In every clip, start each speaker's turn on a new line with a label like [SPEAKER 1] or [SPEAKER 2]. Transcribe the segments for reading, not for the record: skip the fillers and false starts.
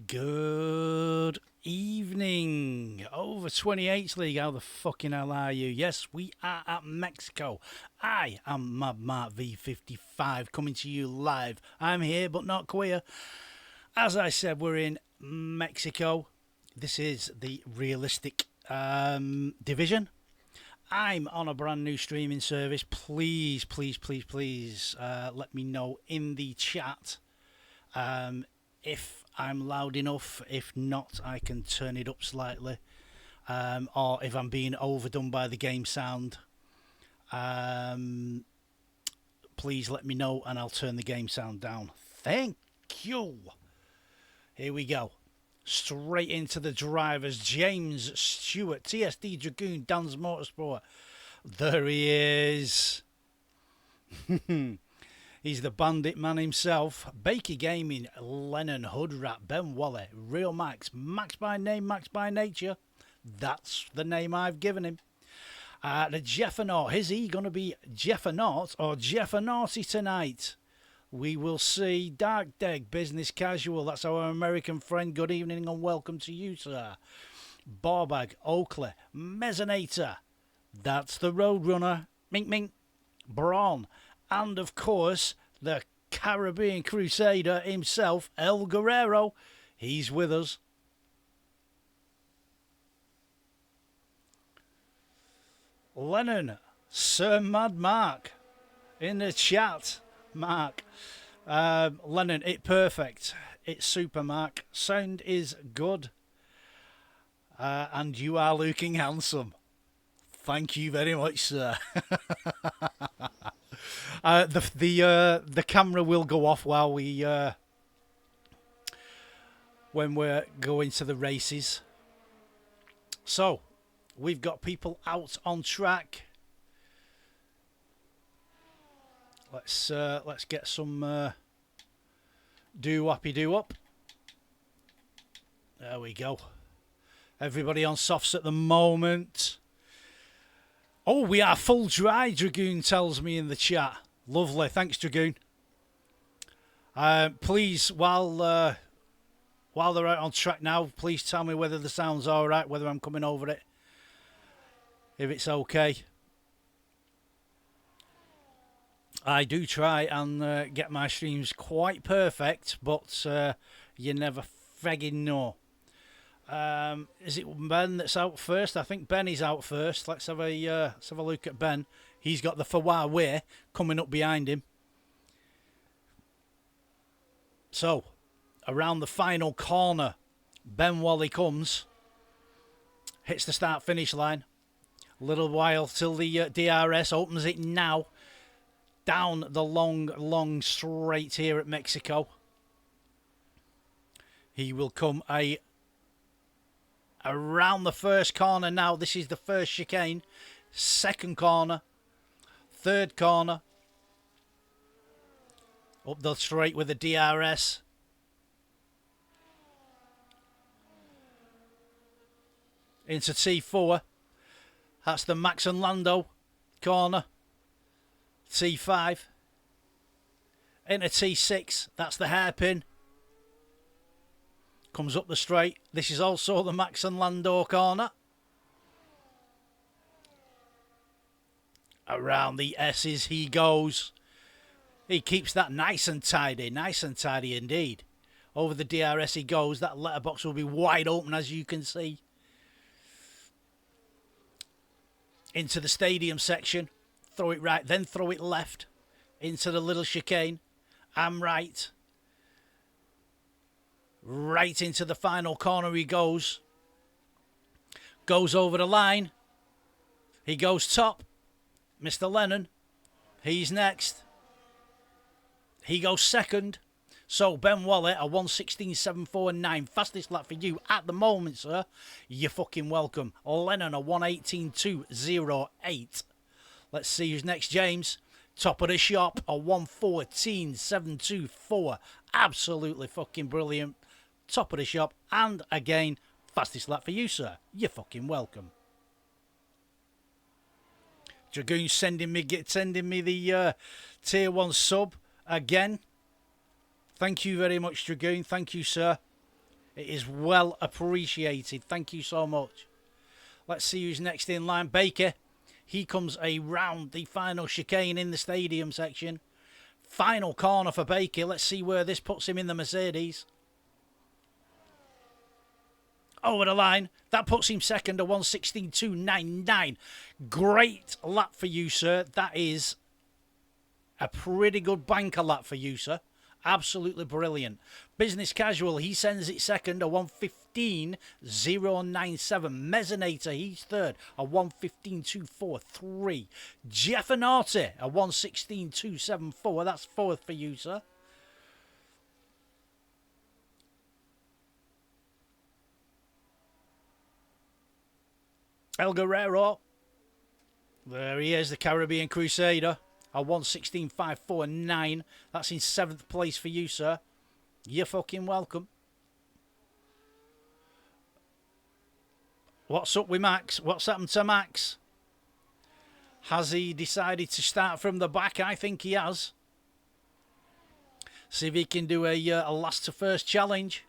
[SPEAKER 1] Good evening. Over 28s League, how the fucking hell are you? Yes, we are at Mexico. I am MAD MARKV55 coming to you live. I'm here but not queer. As I said, we're in Mexico. This is the realistic division. I'm on a brand new streaming service. Please, let me know in the chat if I'm loud enough. If not, I can turn it up slightly. Or if I'm being overdone by the game sound, please let me know and I'll turn the game sound down. Thank you. Here we go. Straight into the drivers. James Stewart, TSD Dragoon, Dan's Motorsport. There he is. He's the bandit man himself. Baker Gaming, Lennon, Hoodrat, Ben Wally, Real Max, Max by name, Max by nature. That's the name I've given him. The Jeffanaut, is he going to be Jeffanaut or Jeffanaughty tonight? We will see. Dark Deck, Business Casual, that's our American friend. Good evening and welcome to you, sir. Barbag, Oakley, Mezzanator, that's the Roadrunner. Mink Mink, Braun, and of course the Caribbean Crusader himself, El Guerrero. He's with us. Lennon, Sir Mad Mark in the chat. Mark, Lennon, it's perfect. It's super, Mark. Sound is good. And you are looking handsome. Thank you very much, sir. The camera will go off while we when we're going to the races. So we've got people out on track. Let's get some do-wappy do-up. There we go. Everybody on softs at the moment. Oh, we are full dry, Dragoon tells me in the chat. Lovely, thanks, Dragoon. Please, while they're out on track now, please tell me whether the sound's all right, whether I'm coming over it, if it's okay. I do try and get my streams quite perfect, but you never friggin' know. Is it Ben that's out first? I think Ben is out first. Let's have a look at Ben. He's got the Huawei coming up behind him. So, around the final corner, Ben Wally comes, hits the start-finish line. A little while till the DRS opens it now. Down the long straight here at Mexico. He will come around the first corner now. This is the first chicane. Second corner. Third corner. Up the straight with the DRS. Into T4. That's the Max and Lando corner. T5. Into T6. That's the hairpin. Comes up the straight. This is also the Max and Lando corner. Around the S's he goes. He keeps that nice and tidy indeed. Over the DRS he goes. That letterbox will be wide open, as you can see. Into the stadium section. Throw it right, then throw it left. Into the little chicane. I'm right. Right into the final corner he goes. Goes over the line. He goes top. Mr. Lennon. He's next. He goes second. So Ben Wally, a 1:16.749. Fastest lap for you at the moment, sir. You're fucking welcome. Lennon, a 1:18.208. Let's see who's next, James. Top of the shop, a 1:14.724. Absolutely fucking brilliant. Top of the shop. And again, fastest lap for you, sir. You're fucking welcome. Dragoon sending me the tier 1 sub again. Thank you very much, Dragoon. Thank you, sir. It is well appreciated. Thank you so much. Let's see who's next in line. Baker. He comes around the final chicane in the stadium section. Final corner for Baker. Let's see where this puts him in the Mercedes. Over the line. That puts him second, a 1:16.299. Great lap for you, sir. That is a pretty good banker lap for you, sir. Absolutely brilliant. Business Casual, he sends it second, a 1:15.097. Mezzanator, he's third, a 1:15.243. Jeffernorty, a 1:16.274. That's fourth for you, sir. El Guerrero, there he is, the Caribbean Crusader, a 1:16.549. That's in 7th place for you, sir. You're fucking welcome. What's up with Max? What's happened to Max? Has he decided to start from the back? I think he has. See if he can do a last to first challenge.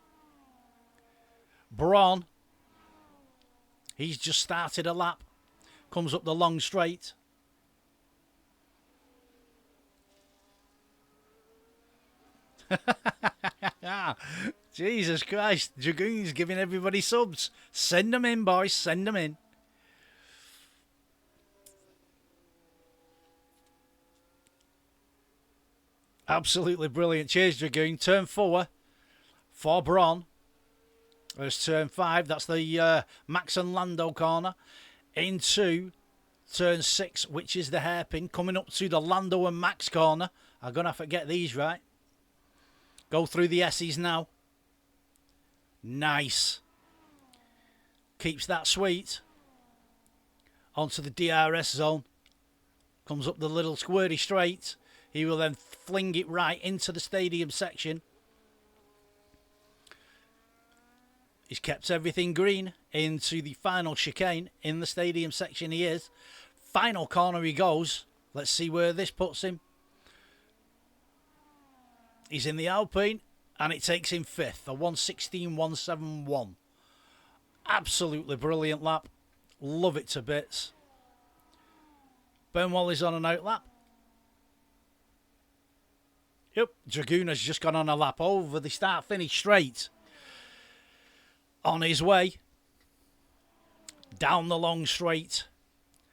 [SPEAKER 1] Braun. He's just started a lap. Comes up the long straight. Jesus Christ. Dragoon's giving everybody subs. Send them in, boys. Send them in. Absolutely brilliant. Cheers, Dragoon. Turn 4 for Braun. There's turn 5. That's the Max and Lando corner. Into turn 6, which is the hairpin. Coming up to the Lando and Max corner. I'm going to have to get these right. Go through the S's now. Nice. Keeps that sweet. Onto the DRS zone. Comes up the little squirty straight. He will then fling it right into the stadium section. He's kept everything green into the final chicane. In the stadium section he is. Final corner he goes. Let's see where this puts him. He's in the Alpine and it takes him 5th. A 1:16.171. Absolutely brilliant lap. Love it to bits. Ben Wally's on an out lap. Yep, Dragoon has just gone on a lap over the start-finish straight. On his way. Down the long straight.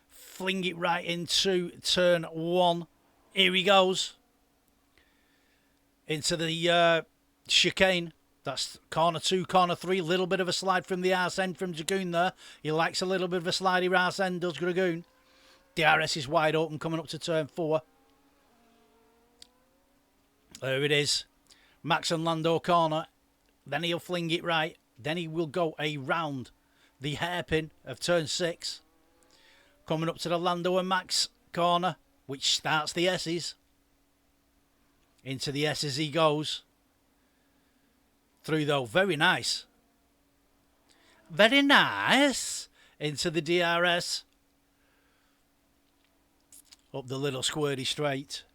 [SPEAKER 1] Fling it right into turn 1. Here he goes. Into the chicane. That's corner 2, corner 3. Little bit of a slide from the arse end from Dragoon there. He likes a little bit of a slidey arse end, does Dragoon. DRS is wide open coming up to turn 4. There it is. Max and Lando corner. Then he'll fling it right. Then he will go around the hairpin of turn 6. Coming up to the Lando and Max corner, which starts the S's. Into the S's he goes. Through though, very nice. Very nice. Into the DRS. Up the little squirty straight.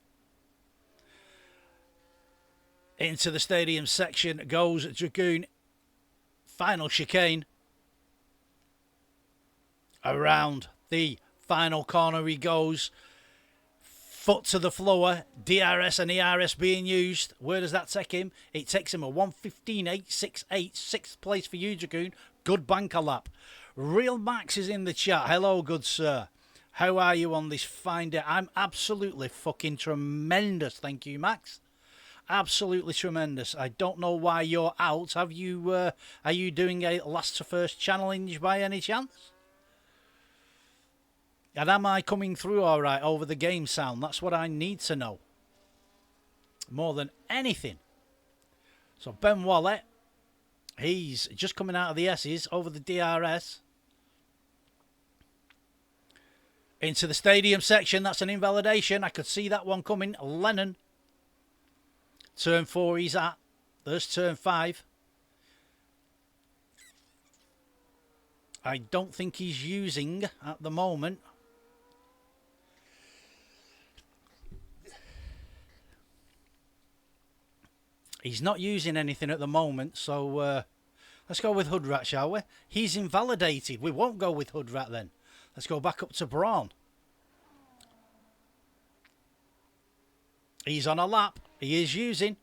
[SPEAKER 1] Into the stadium section goes Dragoon. Final chicane. Around the final corner he goes. Foot to the floor. DRS and ERS being used. Where does that take him? It takes him a 1:15.868. 6th place for you, Dragoon. Good banker lap. Real Max is in the chat. Hello, good sir. How are you on this fine day? I'm absolutely fucking tremendous. Thank you, Max. Absolutely tremendous. I don't know why you're out. Have you? Are you doing a last to first challenge by any chance? And am I coming through all right over the game sound? That's what I need to know. More than anything. So Ben Wallet, he's just coming out of the S's over the DRS. Into the stadium section. That's an invalidation. I could see that one coming. Lennon. Turn 4 he's at. There's turn 5. I don't think he's using at the moment. He's not using anything at the moment, so Let's go with Hoodrat, shall we? He's invalidated. We won't go with Hoodrat then. Let's go back up to Braun. He's on a lap. He is using.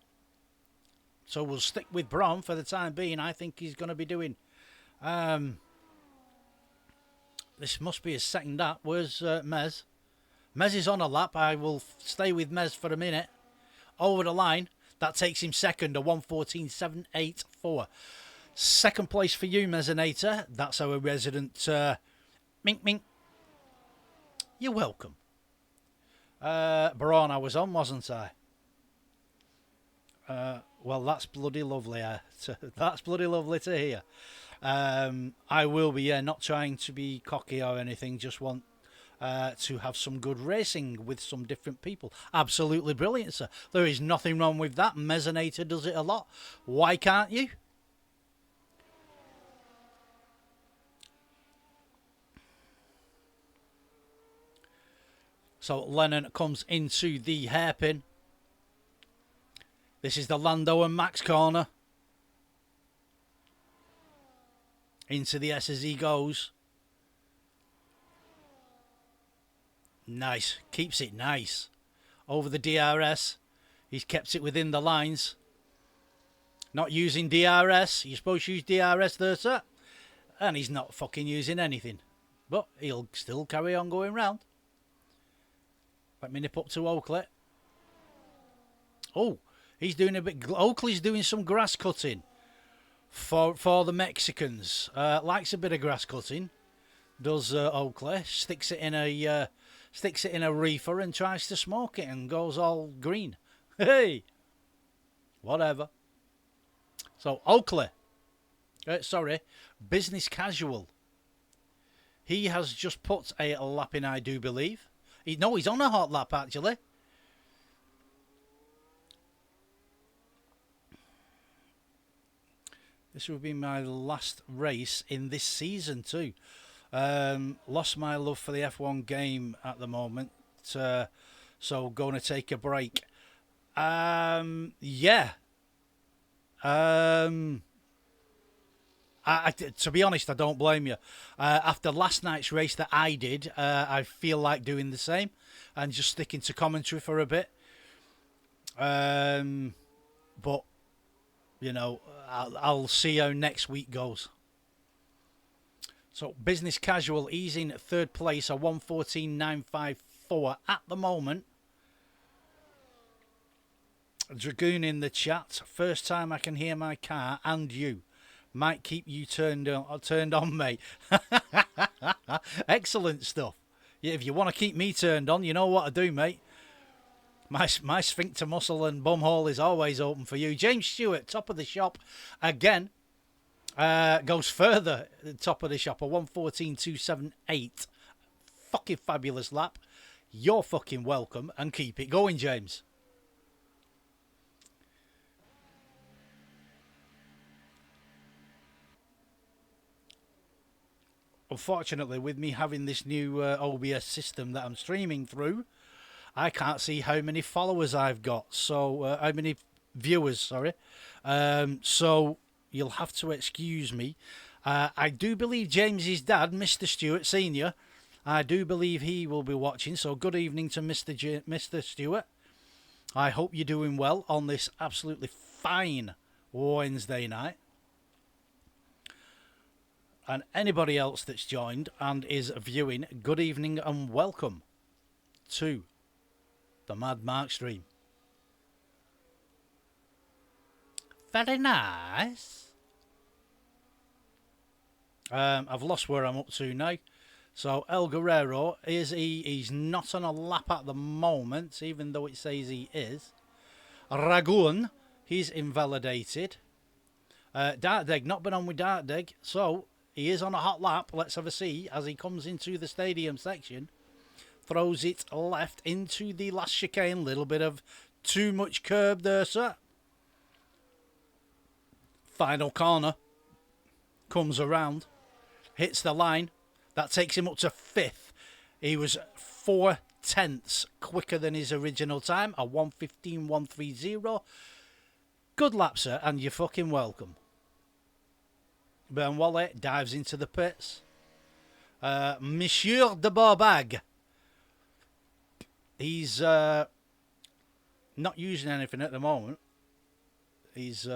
[SPEAKER 1] So we'll stick with Braun for the time being. I think he's going to be doing... this must be his second lap. Where's Mez? Mez is on a lap. I will stay with Mez for a minute. Over the line. That takes him second, a 1:14.784. Second place for you, Mezzinator. That's our resident Mink Mink. You're welcome. Braun I was on, wasn't I? Well, that's bloody lovely. That's bloody lovely to hear. I will be, not trying to be cocky or anything, just want to have some good racing with some different people. Absolutely brilliant, sir. There is nothing wrong with that. Mezzinator does it a lot. Why can't you? So Lennon comes into the hairpin. This is the Lando and Max corner. Into the S as he goes. Nice. Keeps it nice. Over the DRS. He's kept it within the lines. Not using DRS. You're supposed to use DRS there, sir. And he's not fucking using anything. But he'll still carry on going round. Let me nip up to Oakley. Oh, he's doing a bit... Oakley's doing some grass cutting for the Mexicans. Likes a bit of grass cutting. Does Oakley. Sticks it in a reefer and tries to smoke it and goes all green. Hey! Whatever. So, Oakley. Sorry. Business Casual. He has just put a lap in, I do believe. No, he's on a hot lap, actually. This will be my last race in this season, too. Lost my love for the F1 game at the moment. So, going to take a break. Yeah. To be honest, I don't blame you. After last night's race that I did, I feel like doing the same and just sticking to commentary for a bit. But, you know, I'll see how next week goes. So, Business Casual, he's in third place, a 1:14.954 at the moment. Dragoon in the chat. First time I can hear my car and you. Might keep you turned on, mate. Excellent stuff. Yeah, if you want to keep me turned on, you know what to do, mate. My sphincter muscle and bumhole is always open for you. James Stewart, top of the shop again. Goes further, top of the shop, a 1:14.278. Fucking fabulous lap. You're fucking welcome, and keep it going, James. Unfortunately, with me having this new OBS system that I'm streaming through, I can't see how many followers I've got. So, how many viewers, sorry. So, you'll have to excuse me. I do believe James's dad, Mr. Stewart Sr., I do believe he will be watching. So, good evening to Mr. Stewart. I hope you're doing well on this absolutely fine Wednesday night. And anybody else that's joined and is viewing, good evening and welcome to the Mad Mark stream. Very nice. I've lost where I'm up to now. So El Guerrero, he's not on a lap at the moment, even though it says he is. Ragun, he's invalidated. Dartdeg, not been on with Dartdeg, so he is on a hot lap. Let's have a see as he comes into the stadium section. Throws it left into the last chicane. Little bit of too much curb there, sir. Final corner. Comes around. Hits the line. That takes him up to fifth. He was 4/10 quicker than his original time. A 1:15.130. Good lap, sir, and you're fucking welcome. Ben Wally dives into the pits. Monsieur de Barbag. He's not using anything at the moment. He's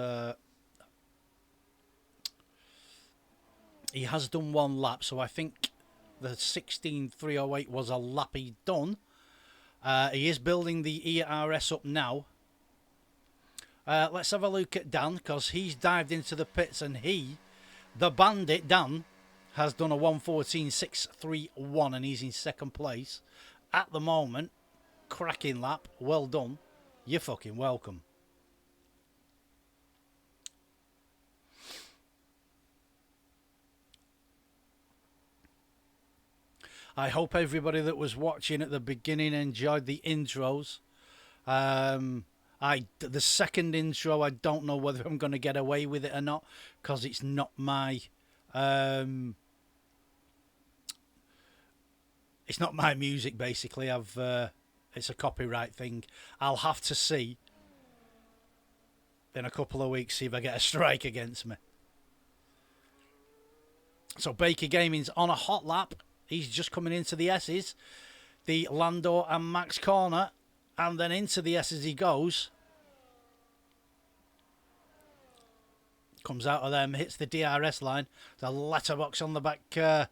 [SPEAKER 1] he has done one lap, so I think the 16.308 was a lap he'd done. He is building the ERS up now. Let's have a look at Dan, because he's dived into the pits, and the bandit Dan, has done a 1:14.631, and he's in second place at the moment. Cracking lap, well done. You're fucking welcome. I hope everybody that was watching at the beginning enjoyed the intros. The second intro, I don't know whether I'm going to get away with it or not, because it's not my it's not my music. Basically, it's a copyright thing. I'll have to see in a couple of weeks, see if I get a strike against me. So Baker Gaming's on a hot lap. He's just coming into the S's, the Lando and Max corner, and then into the S's he goes. Comes out of them, hits the DRS line. The letterbox on the back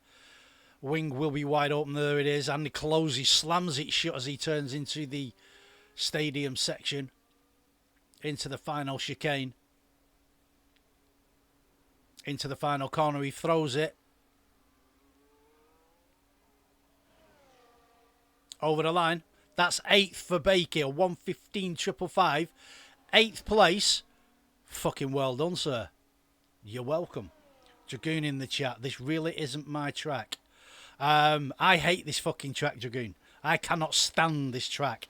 [SPEAKER 1] wing will be wide open. There it is. And he closes, slams it shut as he turns into the stadium section, into the final chicane, into the final corner. He throws it over the line. That's 8th for Baker, 1:15.555. 8th place. Fucking well done, sir. You're welcome. Dragoon in the chat. This really isn't my track. I hate this fucking track, Dragoon. I cannot stand this track.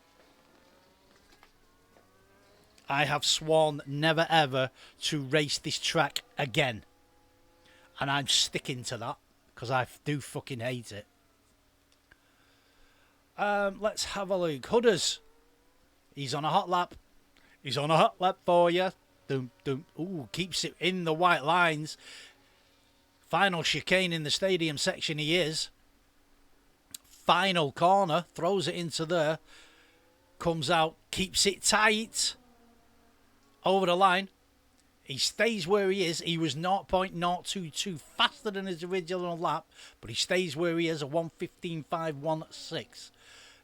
[SPEAKER 1] I have sworn never ever to race this track again. And I'm sticking to that, because I do fucking hate it. Let's have a look. Hudders. He's on a hot lap. He's on a hot lap for you. Dum, dum. Ooh, keeps it in the white lines. Final chicane in the stadium section he is. Final corner. Throws it into there. Comes out. Keeps it tight. Over the line. He stays where he is. He was 0.022 faster than his original lap, but he stays where he is, a 1:15.516.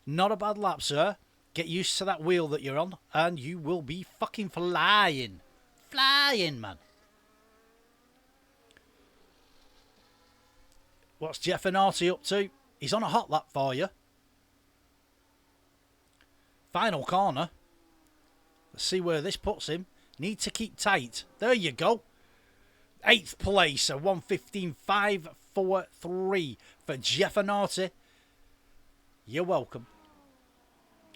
[SPEAKER 1] Not a bad lap, sir. Get used to that wheel that you're on, and you will be fucking flying. Flying, man. What's Jeff Anarty up to? He's on a hot lap for you. Final corner. Let's see where this puts him. Need to keep tight. There you go. 8th place, a 1:15.543 for Jeff Anarty. You're welcome.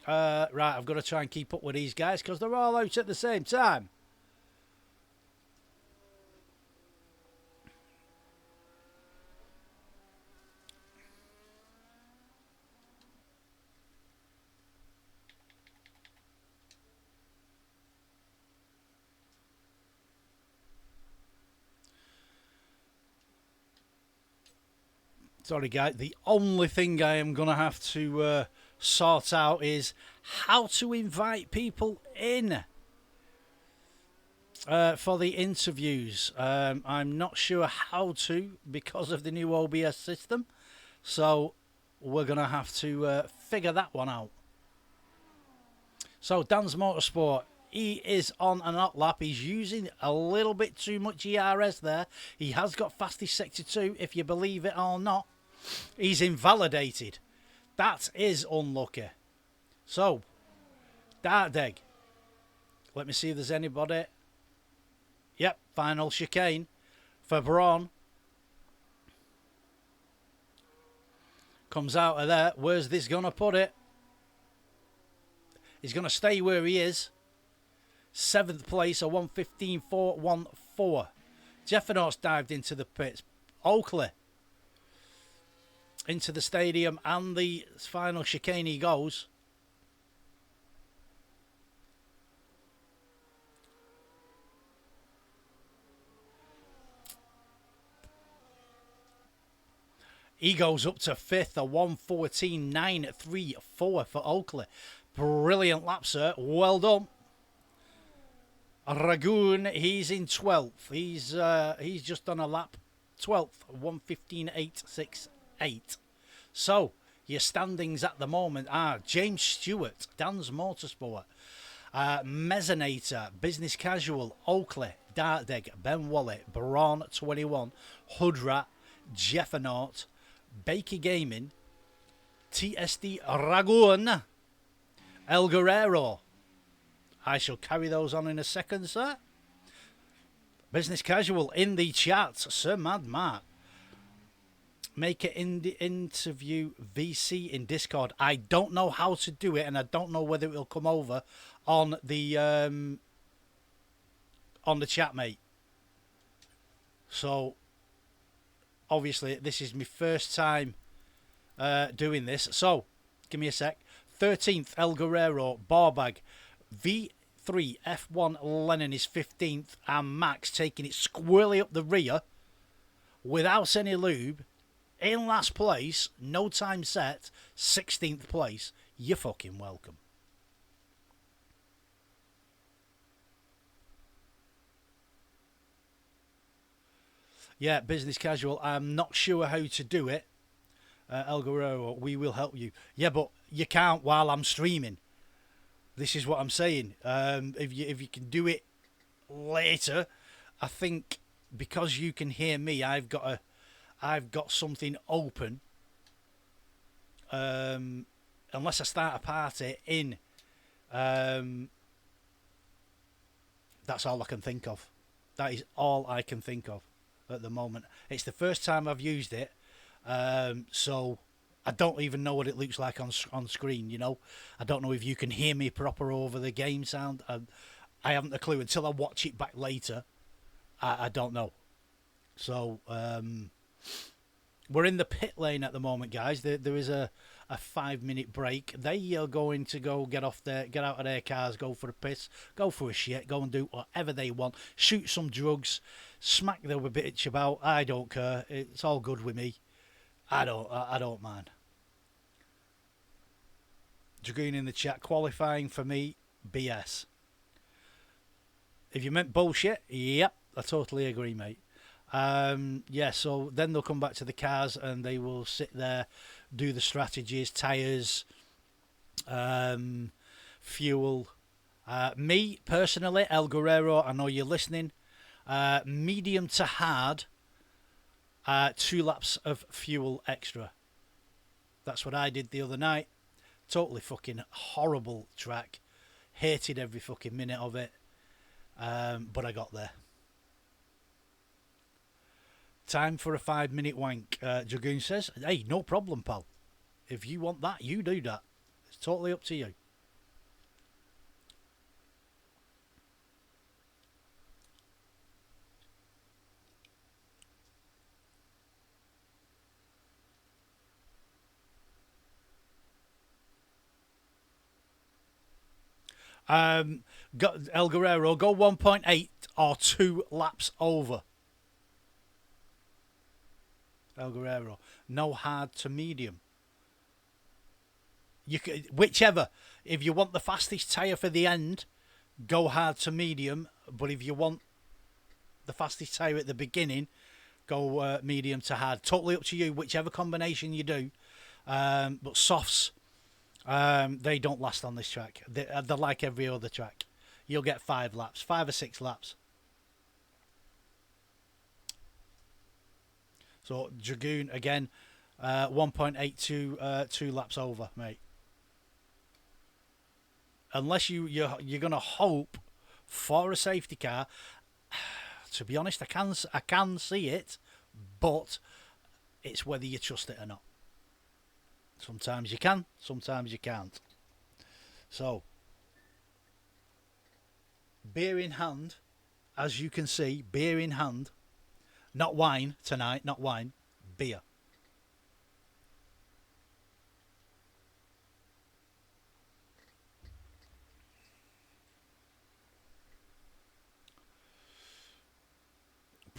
[SPEAKER 1] Right, I've got to try and keep up with these guys because they're all out at the same time. Sorry, guys. The only thing I am going to have to sort out is how to invite people in for the interviews. I'm not sure how to because of the new OBS system. So we're going to have to figure that one out. So Dan's Motorsport. He is on an hot lap. He's using a little bit too much ERS there. He has got fastest sector 2, if you believe it or not. He's invalidated. That is unlucky. So, Dartdeg. Let me see if there's anybody. Yep, final chicane for Braun. Comes out of there. Where's this going to put it? He's going to stay where he is. 7th place, a 1:15.414. Jeffernos dived into the pits. Oakley into the stadium, and the final chicane he goes. He goes up to 5th, a 1:14.934 for Oakley. Brilliant lap, sir. Well done. Ragoon, he's in 12th. He's just done a lap. 12th, 1:15.868. So, your standings at the moment are James Stewart, Dan's Motorsport, Mezzanator, Business Casual, Oakley, Dartdeg, Ben Wallet, Braun 21, Hoodrat, Jeffanaut, Bakey Gaming, TSD Ragoon, El Guerrero. I shall carry those on in a second, sir. Business Casual in the chat, Sir Mad Matt. Make it in the interview VC in Discord. I don't know how to do it, and I don't know whether it will come over on the chat, mate. So obviously this is my first time doing this. So give me a sec. 13th El Guerrero, Barbag, V3 F1 Lennon is 15th, and Max taking it squarely up the rear without any lube. In last place, no time set, 16th place. You're fucking welcome. Yeah, Business Casual. I'm not sure how to do it. El Guerrero, we will help you. Yeah, but you can't while I'm streaming. This is what I'm saying. If you can do it later, I think because you can hear me, I've got something open. Unless I start a party in, that's all I can think of. That is all I can think of at the moment. It's the first time I've used it, so I don't even know what it looks like on screen. You know, I don't know if you can hear me proper over the game sound. I haven't a clue until I watch it back later. I don't know. So we're in the pit lane at the moment, guys. There is a 5-minute break. They are going to get out of their cars, go for a piss, go for a shit, go and do whatever they want, shoot some drugs, smack the bitch about. I don't care. It's all good with me. I don't mind. Dragoon in the chat, qualifying for me, BS. If you meant bullshit, yep, I totally agree, mate. Yeah, so then they'll come back to the cars and they will sit there, do the strategies, tyres, fuel. Me, personally, El Guerrero, I know you're listening, medium to hard, 2 laps of fuel extra. That's what I did the other night. Totally fucking horrible track. Hated every fucking minute of it. But I got there. Time for a 5-minute wank. Dragoon says, hey, no problem, pal. If you want that, you do that. It's totally up to you. El Guerrero, go 1.8 or 2 laps over. El Guerrero, no hard to medium. You can, whichever. If you want the fastest tyre for the end, go hard to medium. But if you want the fastest tyre at the beginning, go medium to hard. Totally up to you, whichever combination you do. But softs, they don't last on this track. They're like every other track. You'll get 5 laps, 5 or 6 laps. So Dragoon again, 1.82, 2 laps over, mate. Unless you're gonna hope for a safety car. To be honest, I can see it, but it's whether you trust it or not. Sometimes you can, sometimes you can't. So, beer in hand, as you can see, beer in hand. Not wine tonight, not wine, beer.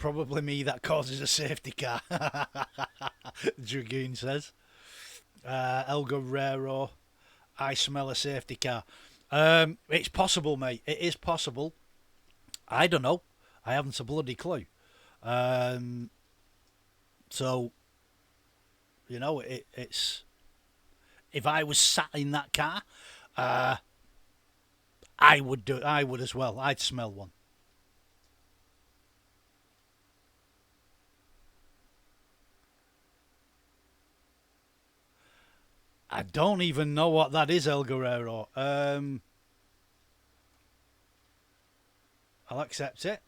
[SPEAKER 1] probably me that causes a safety car. Dragoon says. El Guerrero, I smell a safety car. It's possible, mate. It is possible. I don't know. I haven't a bloody clue. So, you know, it's... If I was sat in that car, I would do it. I would as well. I'd smell one. I don't even know what that is, El Guerrero. I'll accept it.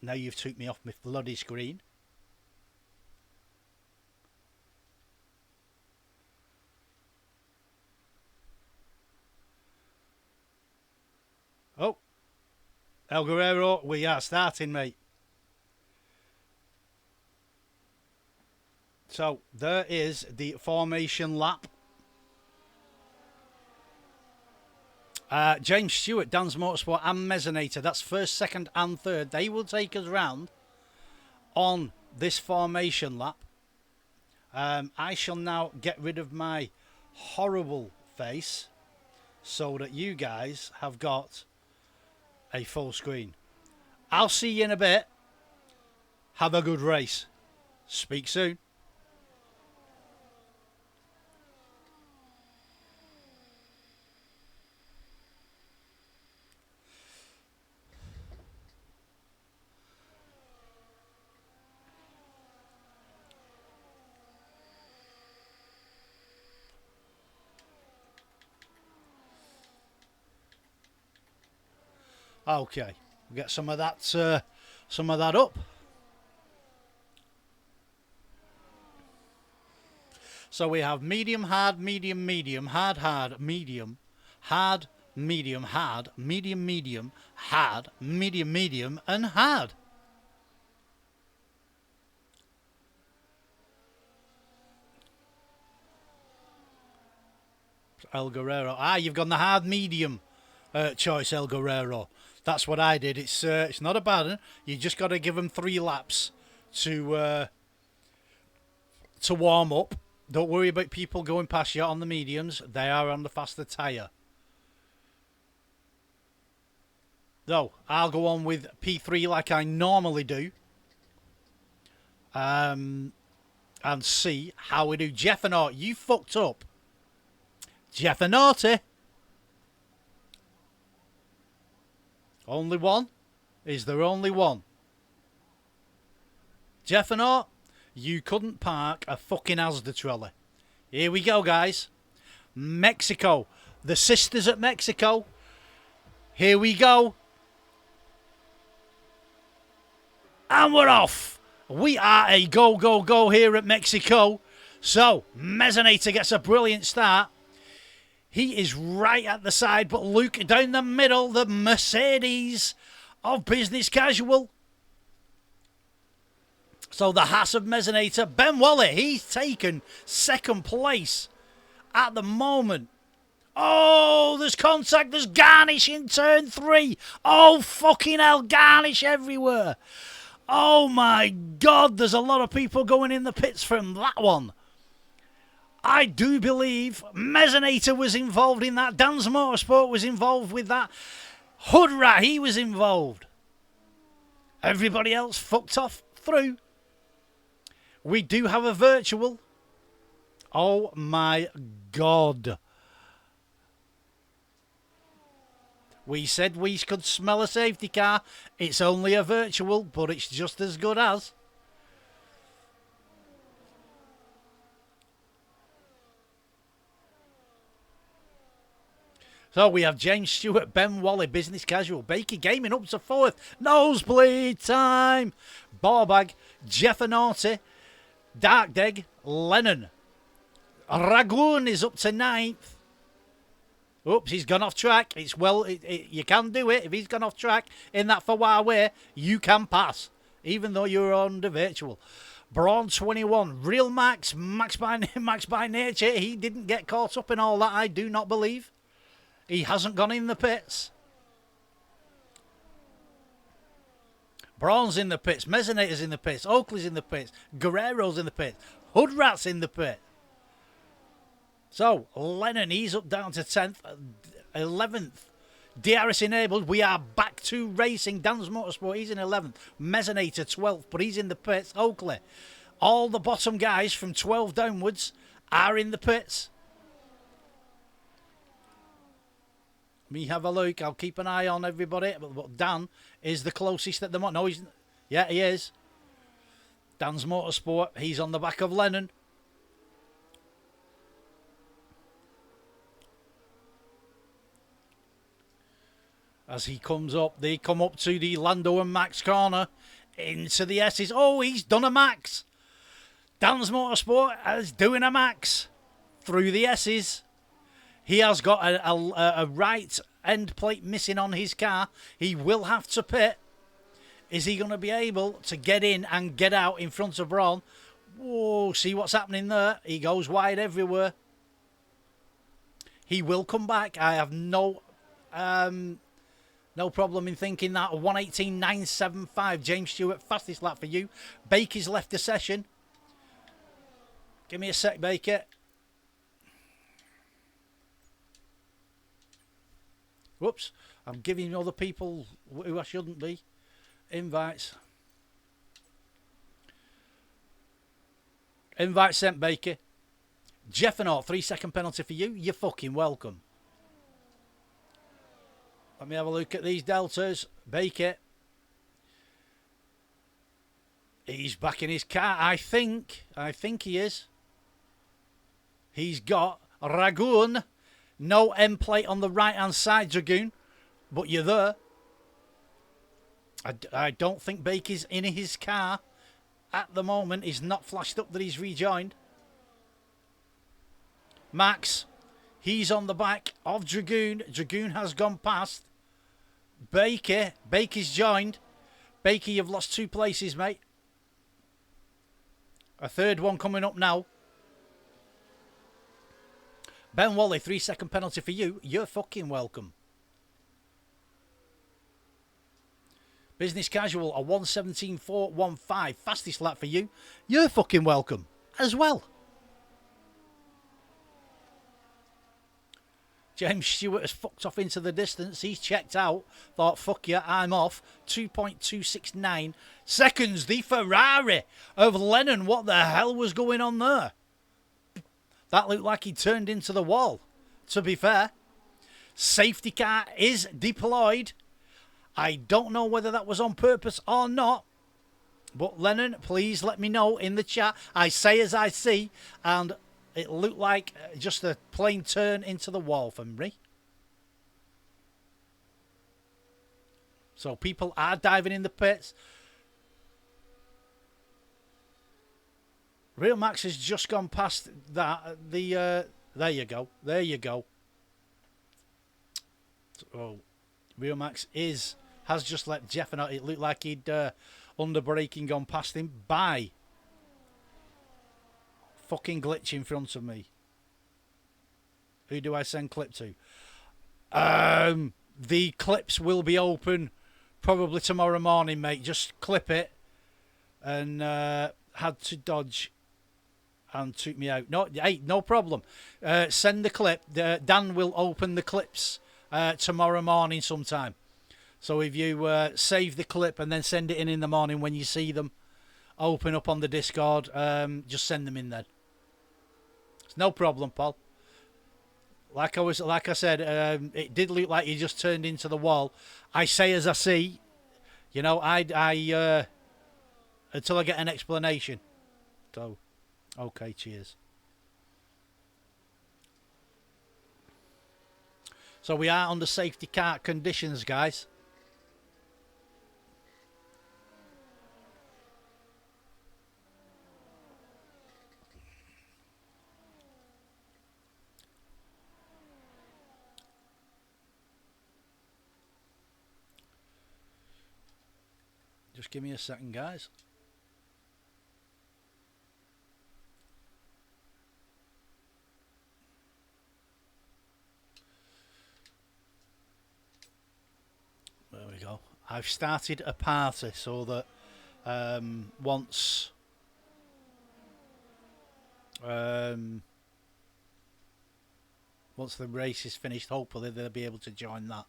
[SPEAKER 1] Now you've took me off my bloody screen. Oh, El Guerrero, we are starting, mate. So, there is the formation lap. James Stewart, Dan's Motorsport and Mezzanator. That's first, second and third. They will take us round on this formation lap. I shall now get rid of my horrible face so that you guys have got a full screen. I'll see you in a bit. Have a good race. Speak soon. Okay, we'll get some of that up. So we have medium, hard, medium, medium, hard, hard, medium, hard, medium, hard, medium, medium, hard, medium, medium, and hard. El Guerrero. You've gone the hard medium choice, El Guerrero. That's what I did. It's not a bad one. You just got to give them 3 laps to warm up. Don't worry about people going past you on the mediums. They are on the faster tyre. So, I'll go on with P3 like I normally do. And see how we do. Jeffanaut, you fucked up. Jeffanaughty. Only one? Is there only one? Jeffanaut, you couldn't park a fucking Asda trolley. Here we go, guys. Mexico. The sisters at Mexico. Here we go. And we're off. We are a go, go, go here at Mexico. So, Mezzanator gets a brilliant start. He is right at the side, but Luke down the middle, the Mercedes of Business Casual. So the Haas of Mezzanator, Ben Waller, he's taken second place at the moment. Oh, there's contact, there's garnish in turn 3. Oh, fucking hell, garnish everywhere. Oh my God, there's a lot of people going in the pits from that one. I do believe Mezzanator was involved in that. Dan's Motorsport was involved with that. Hood Rat, he was involved. Everybody else fucked off through. We do have a virtual. Oh my God. We said we could smell a safety car. It's only a virtual, but it's just as good as. So we have James Stewart, Ben Wally, Business Casual, Baker Gaming up to 4th. Nosebleed time. Barbag, Jeffanaughty, Dark Deg, Lennon. Ragoon is up to 9th. Oops, he's gone off track. It's you can do it. If he's gone off track in that far way, you can pass, even though you're on the virtual. Braun 21, Real Max, Max by Nature. He didn't get caught up in all that, I do not believe. He hasn't gone in the pits. Braun's in the pits. Mezzinator's in the pits. Oakley's in the pits. Guerrero's in the pits. Hoodrat's in the pit. So, Lennon, he's up down to 10th. 11th. DRS enabled. We are back to racing. Dan's Motorsport, he's in 11th. Mezzinator, 12th, but he's in the pits. Oakley. All the bottom guys from 12 downwards are in the pits. Me have a look. I'll keep an eye on everybody. But Dan is the closest at the moment. No, he's... Yeah, he is. Dan's Motorsport. He's on the back of Lennon. As he comes up, they come up to the Lando and Max corner. Into the S's. Oh, he's done a Max. Dan's Motorsport is doing a Max. Through the S's. He has got a right end plate missing on his car. He will have to pit. Is he going to be able to get in and get out in front of Braun? Whoa, see what's happening there? He goes wide everywhere. He will come back. I have no problem in thinking that. 1:18.975. James Stewart, fastest lap for you. Baker's left the session. Give me a sec, Baker. Whoops, I'm giving other people who I shouldn't be invites. Invite sent, Baker. Jeffenort, 3-second penalty for you. You're fucking welcome. Let me have a look at these deltas. Baker. He's back in his car. I think he is. He's got Ragoon. No M plate on the right-hand side, Dragoon. But you're there. I don't think Baker's in his car at the moment. He's not flashed up that he's rejoined. Max. He's on the back of Dragoon. Dragoon has gone past. Baker. Baker's joined. Baker, you've lost 2 places, mate. A third one coming up now. Ben Wally, 3-second penalty for you. You're fucking welcome. Business Casual, a 1:17.415. Fastest lap for you. You're fucking welcome as well. James Stewart has fucked off into the distance. He's checked out. Thought, fuck you, I'm off. 2.269 seconds. The Ferrari of Lennon. What the hell was going on there? That looked like he turned into the wall, to be fair. Safety car is deployed. I don't know whether that was on purpose or not. But Lennon, please let me know in the chat. I say as I see. And it looked like just a plain turn into the wall for me. So people are diving in the pits. Real Max has just gone past that. There you go. There you go. Oh, Real Max has just let Jeff and it looked like he'd under braking gone past him by fucking glitch in front of me. Who do I send clip to? The clips will be open probably tomorrow morning, mate. Just clip it and had to dodge and took me out. No, hey, no problem. Send the clip. Dan will open the clips tomorrow morning sometime. So if you save the clip and then send it in the morning when you see them open up on the Discord, just send them in then. It's no problem, Paul. Like I said, it did look like you just turned into the wall. I say as I see. You know, I until I get an explanation. So. Okay, cheers. So we are under safety car conditions, guys. Just give me a second, guys. I've started a party so that once the race is finished, hopefully they'll be able to join that.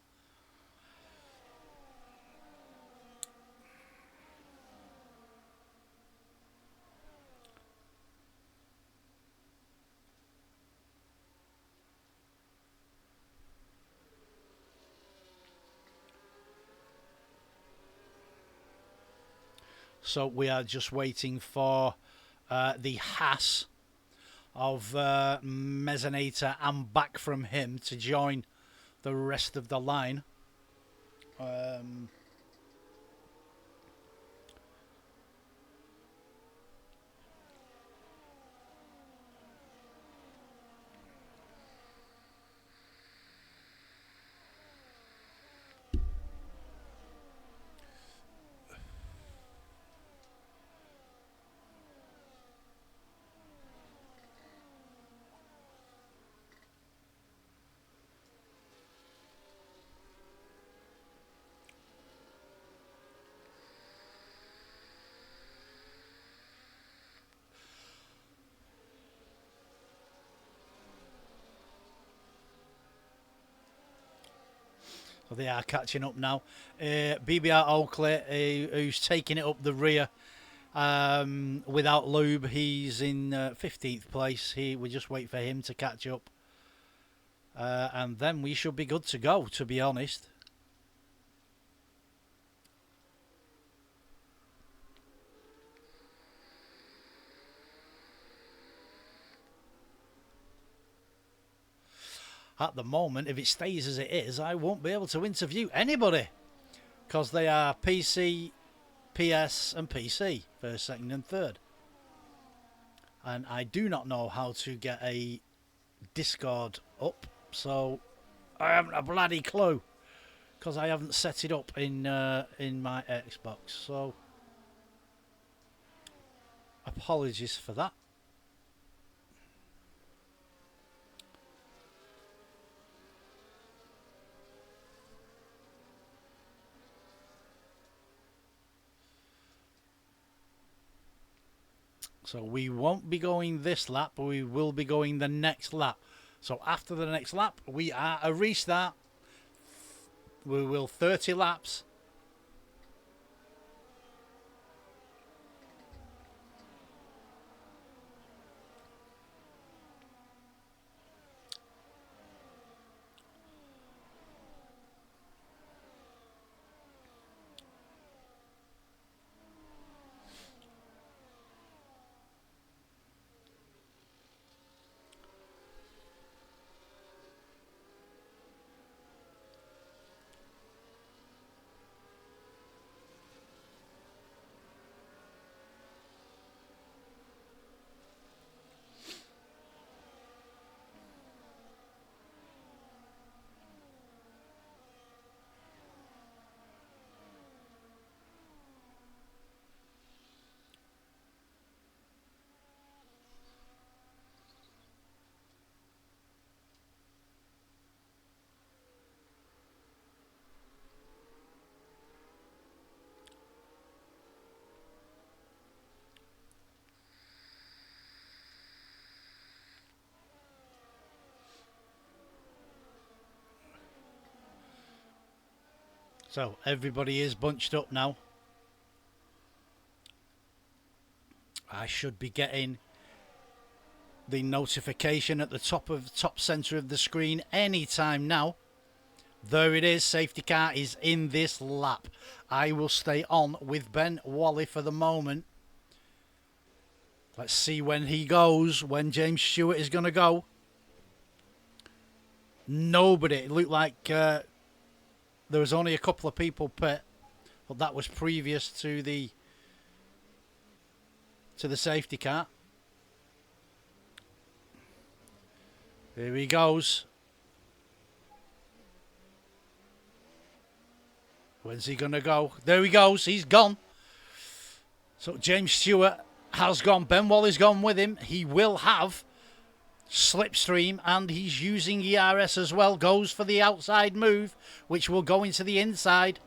[SPEAKER 1] So we are just waiting for the Haas of Mezzanator and back from him to join the rest of the line. So they are catching up now. BBR Oakley, who's taking it up the rear without lube. He's in 15th place. We just wait for him to catch up. And then we should be good to go, to be honest. At the moment, if it stays as it is, I won't be able to interview anybody because they are PC, PS and PC, first, second and third. And I do not know how to get a Discord up, so I haven't a bloody clue because I haven't set it up in my Xbox. So apologies for that. So we won't be going this lap, but we will be going the next lap. So after the next lap, we are a restart. We will 30 laps. So everybody is bunched up now. I should be getting the notification at the top center of the screen anytime now. There it is. Safety car is in this lap. I will stay on with Ben Wally for the moment. Let's see when he goes, when James Stewart is going to go. Nobody. It looked like there was only a couple of people pit, but that was previous to the safety car. Here he goes. When's he going to go? There he goes. He's gone. So James Stewart has gone. Ben Wally's gone with him. He will have slipstream, and he's using ERS as well. Goes for the outside move, which will go into the inside.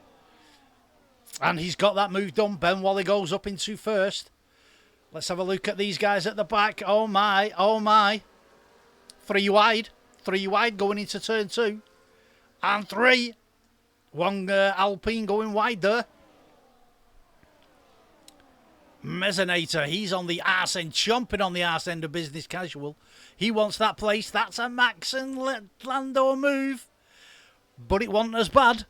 [SPEAKER 1] And he's got that move done. Ben Wally goes up into first. Let's have a look at these guys at the back. Oh my, oh my. 3 wide. 3 wide going into turn 2. And 3. One Alpine going wide there. Mezzanator, he's on the arse end, chomping on the arse end of Business Casual. He wants that place. That's a Max and Lando move. But it wasn't as bad.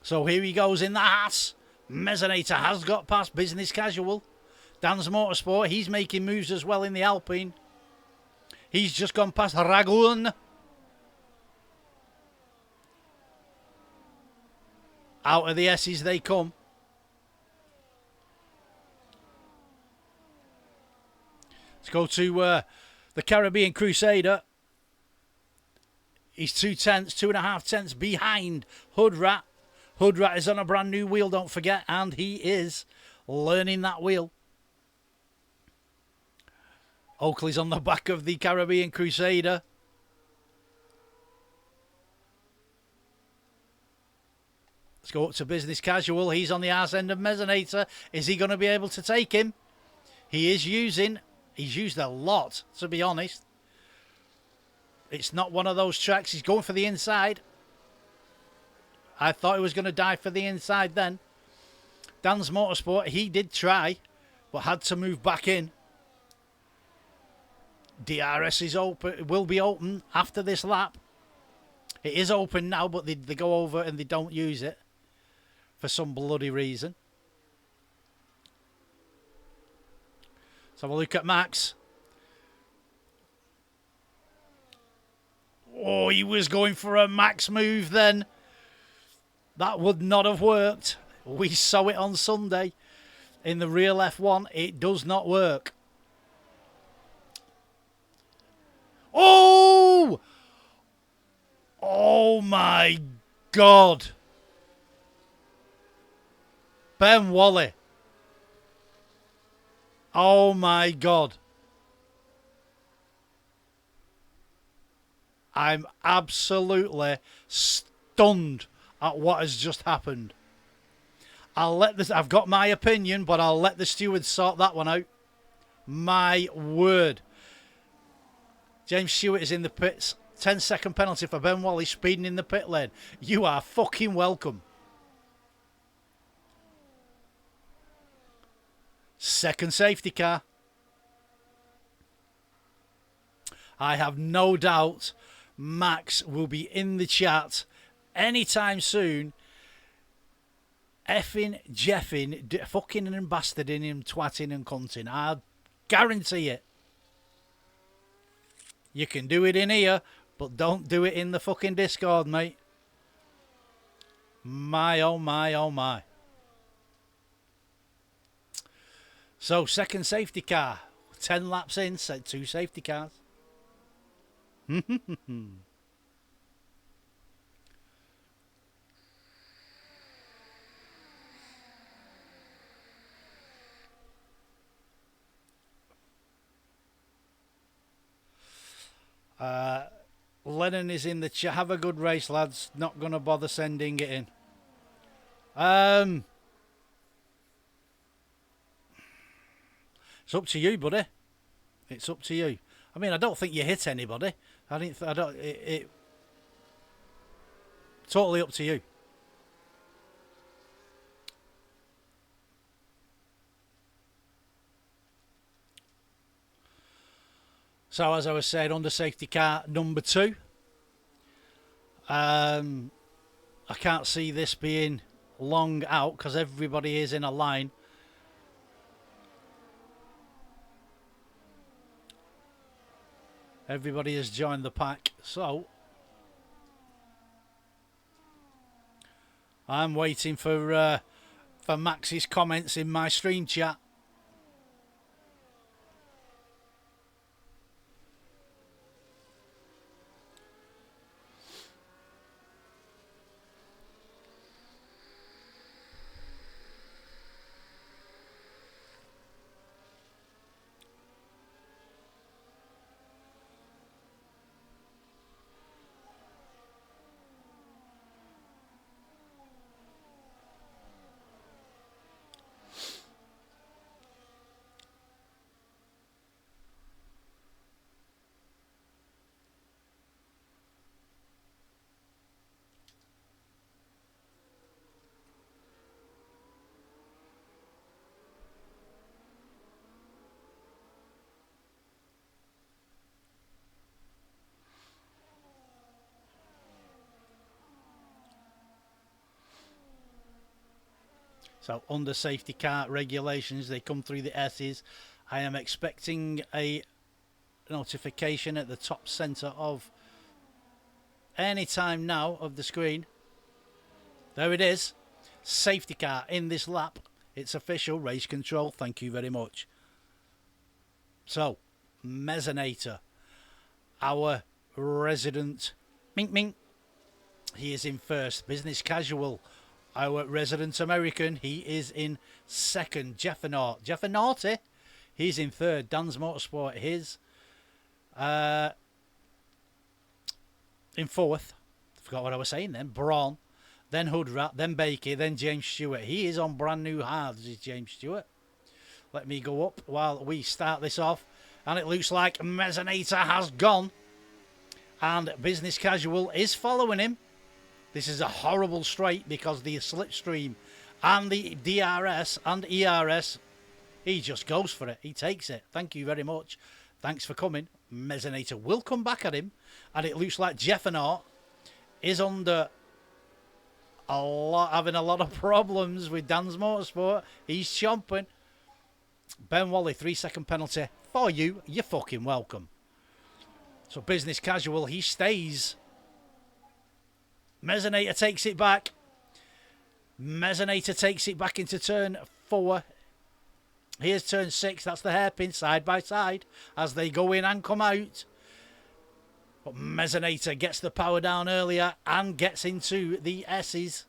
[SPEAKER 1] So here he goes in the arse. Mezzanator has got past Business Casual. Dan's Motorsport, he's making moves as well in the Alpine. He's just gone past Ragun. Out of the S's they come. Let's go to the Caribbean Crusader. He's 2.5 tenths behind Hood Rat. Hood Rat is on a brand new wheel, don't forget, and he is learning that wheel. Oakley's on the back of the Caribbean Crusader. Let's go up to Business Casual. He's on the arse end of Mezzanator. Is he going to be able to take him? He is using... He's used a lot, to be honest. It's not one of those tracks. He's going for the inside. I thought he was going to die for the inside then. Dan's Motorsport, he did try, but had to move back in. DRS is open. It will be open after this lap. It is open now, but they go over and they don't use it for some bloody reason. Let's have a look at Max. Oh, he was going for a Max move then. That would not have worked. We saw it on Sunday in the real F1. It does not work. Oh! Oh my God. Ben Wally. Oh my God. I'm absolutely stunned at what has just happened. I've got my opinion, but I'll let the stewards sort that one out. My word. James Stewart is in the pits. 10-second penalty for Ben Wally speeding in the pit lane. You are fucking welcome. Second safety car. I have no doubt Max will be in the chat anytime soon. Effing, jeffing, fucking and bastarding him, twatting and cunting. I guarantee it. You can do it in here, but don't do it in the fucking Discord, mate. My, oh my, oh my. So, second safety car. 10 laps in, set 2 safety cars. Lennon is in the chat. Have a good race, lads. Not going to bother sending it in. It's up to you, buddy. It's up to you. I mean, I don't think you hit anybody. Totally up to you. So, as I was saying, under safety car number 2. I can't see this being long out because everybody is in a line. Everybody has joined the pack, so I'm waiting for Max's comments in my stream chat. So under safety car regulations, they come through the S's. I am expecting a notification at the top centre of any time now of the screen. There it is. Safety car in this lap. It's official. Race control. Thank you very much. So, Mezzanator, our resident mink mink, he is in first. Business Casual, our resident American, he is in second. Jeffanaut, he's in third. Dan's Motorsport, his in fourth. Forgot what I was saying then. Braun, then Hoodrat, then Bakey, then James Stewart. He is on brand new halves, is James Stewart. Let me go up while we start this off. And it looks like Mezzanator has gone. And Business Casual is following him. This is a horrible straight because the slipstream and the DRS and ERS, he just goes for it. He takes it. Thank you very much. Thanks for coming. Mezzanator will come back at him. And it looks like Jeffanaut is under having a lot of problems with Dan's Motorsport. He's chomping. Ben Wally, 3-second penalty for you. You're fucking welcome. So Business Casual, he stays. Mezzanator takes it back. Mezzanator takes it back into turn 4. Here's turn 6. That's the hairpin side by side as they go in and come out. But Mezzanator gets the power down earlier and gets into the S's.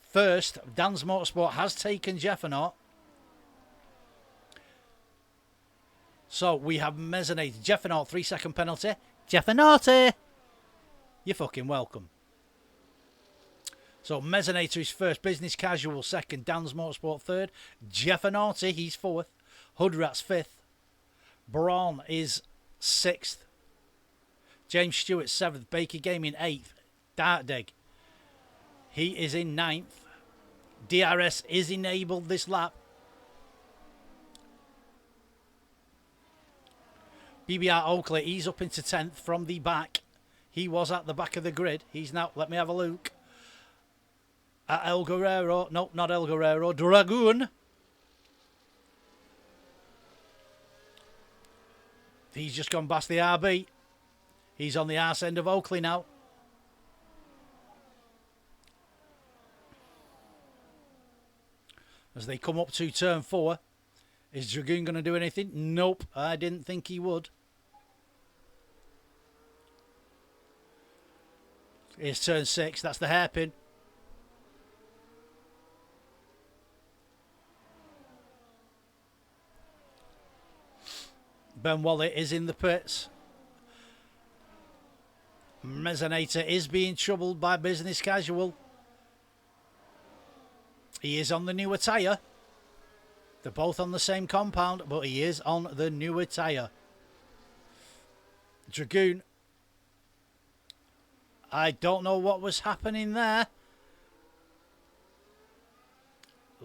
[SPEAKER 1] First, Dan's Motorsport has taken Jeffanaut. So we have Mezzanator. Jeffanaut, 3-second penalty. Jeffanaut! You're fucking welcome. So Mezzanator is first. Business Casual second. Dan's Motorsport third. Jeffanaut, he's fourth. Hoodrat's fifth. Braun is sixth. James Stewart seventh. Baker Gaming eighth. Dartdeg, he is in ninth. DRS is enabled this lap. BBR Oakley, he's up into 10th from the back. He was at the back of the grid. He's now, let me have a look. At El Guerrero. No, not El Guerrero. Dragoon. He's just gone past the RB. He's on the arse end of Oakley now. As they come up to turn 4. Is Dragoon going to do anything? Nope, I didn't think he would. Here's turn 6. That's the hairpin. Ben Wally is in the pits. Mezzanator is being troubled by Business Casual. He is on the newer tyre. They're both on the same compound, but he is on the newer tyre. Dragoon. I don't know what was happening there.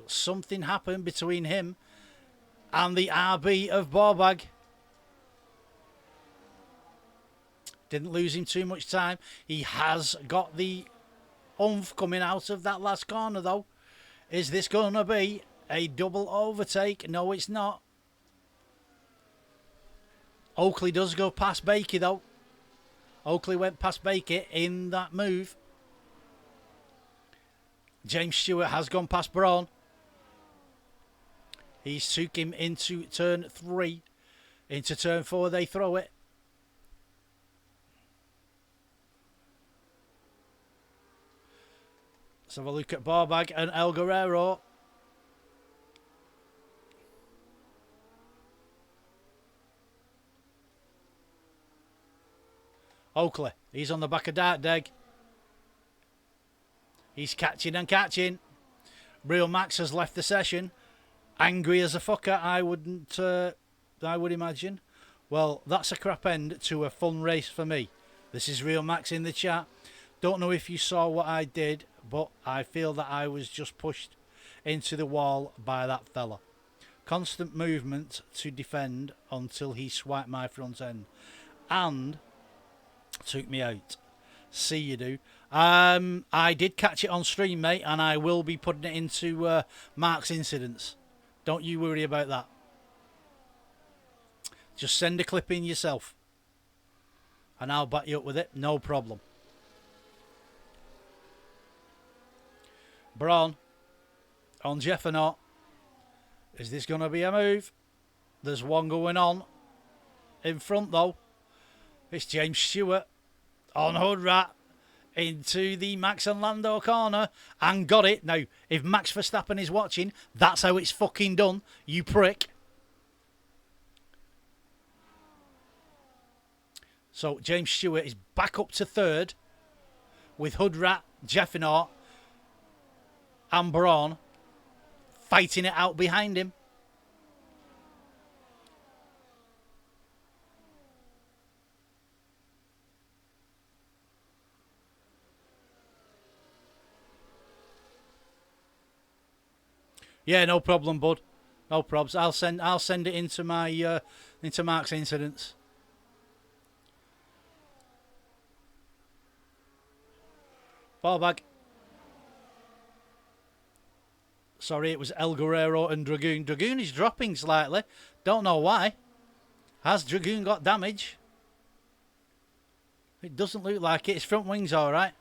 [SPEAKER 1] Something happened between him and the RB of Borbag. Didn't lose him too much time. He has got the oomph coming out of that last corner, though. Is this going to be a double overtake? No, it's not. Oakley does go past Bakey, though. Oakley went past Bakey in that move. James Stewart has gone past Braun. He's took him into turn 3. Into turn 4 they throw it. Let's have a look at Borbag and El Guerrero. Oakley, he's on the back of Dartdeg. He's catching and catching. Real Max has left the session. Angry as a fucker, I would imagine. Well, that's a crap end to a fun race for me. This is Real Max in the chat. Don't know if you saw what I did, but I feel that I was just pushed into the wall by that fella. Constant movement to defend until he swiped my front end and took me out. See you do. I did catch it on stream, mate, and I will be putting it into Mark's incidents. Don't you worry about that. Just send a clip in yourself, and I'll back you up with it. No problem. Braun on Jeffernaut. Is this going to be a move? There's one going on in front, though. It's James Stewart on Hoodrat into the Max and Lando corner and got it. Now, if Max Verstappen is watching, that's how it's fucking done, you prick. So James Stewart is back up to third with Hoodrat, Jeffernaut and Braun fighting it out behind him. Yeah, no problem, bud. No probs. I'll send it into my into Mark's incidents. Ball bag. Sorry, it was El Guerrero and Dragoon. Dragoon is dropping slightly. Don't know why. Has Dragoon got damage? It doesn't look like it. His front wing's all right.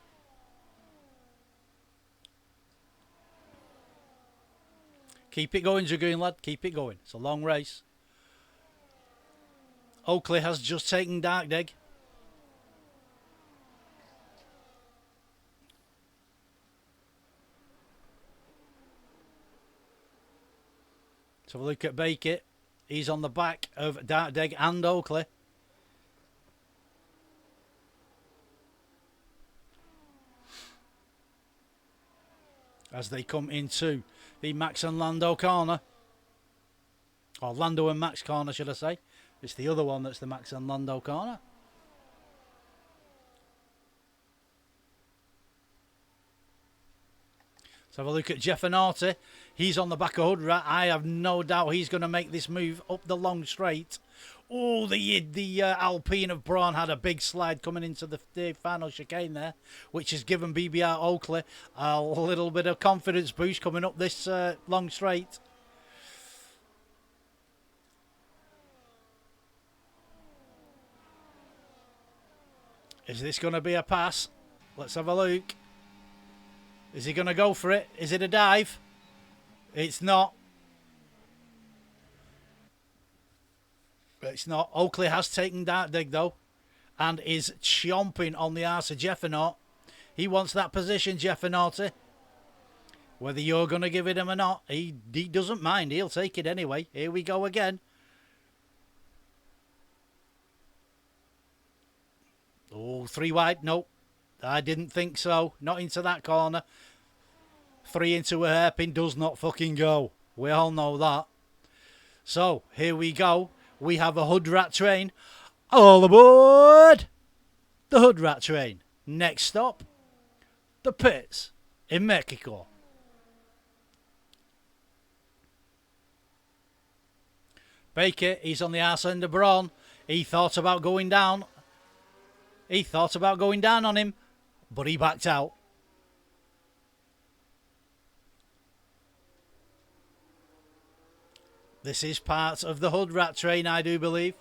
[SPEAKER 1] Keep it going, Dragoon, lad. Keep it going. It's a long race. Oakley has just taken Dark Dig. Let's have a look at Baker. He's on the back of Dark Dig and Oakley. As they come into the Max and Lando corner. Or Lando and Max corner, should I say. It's the other one that's the Max and Lando corner. Let's have a look at Jeffernaut. He's on the back of Hoodrat. I have no doubt he's going to make this move up the long straight. Oh, the Alpine of Braun had a big slide coming into the final chicane there, which has given BBR Oakley a little bit of confidence boost coming up this long straight. Is this going to be a pass? Let's have a look. Is he going to go for it? Is it a dive? It's not. It's not. Oakley has taken Dark Dig though, and is chomping on the arse of Jeffernaut. He wants that position, Jeffernaut. Whether you're going to give it him or not, he doesn't mind. He'll take it anyway. Here we go again. Oh, 3 wide. Nope. I didn't think so. Not into that corner. 3 into a hairpin does not fucking go. We all know that. So, here we go. We have a Hoodrat train. All aboard the Hoodrat train. Next stop, the pits in Mexico. Baker, he's on the arse end of Braun. He thought about going down. He thought about going down on him, but he backed out. This is part of the Hoodrat train, I do believe.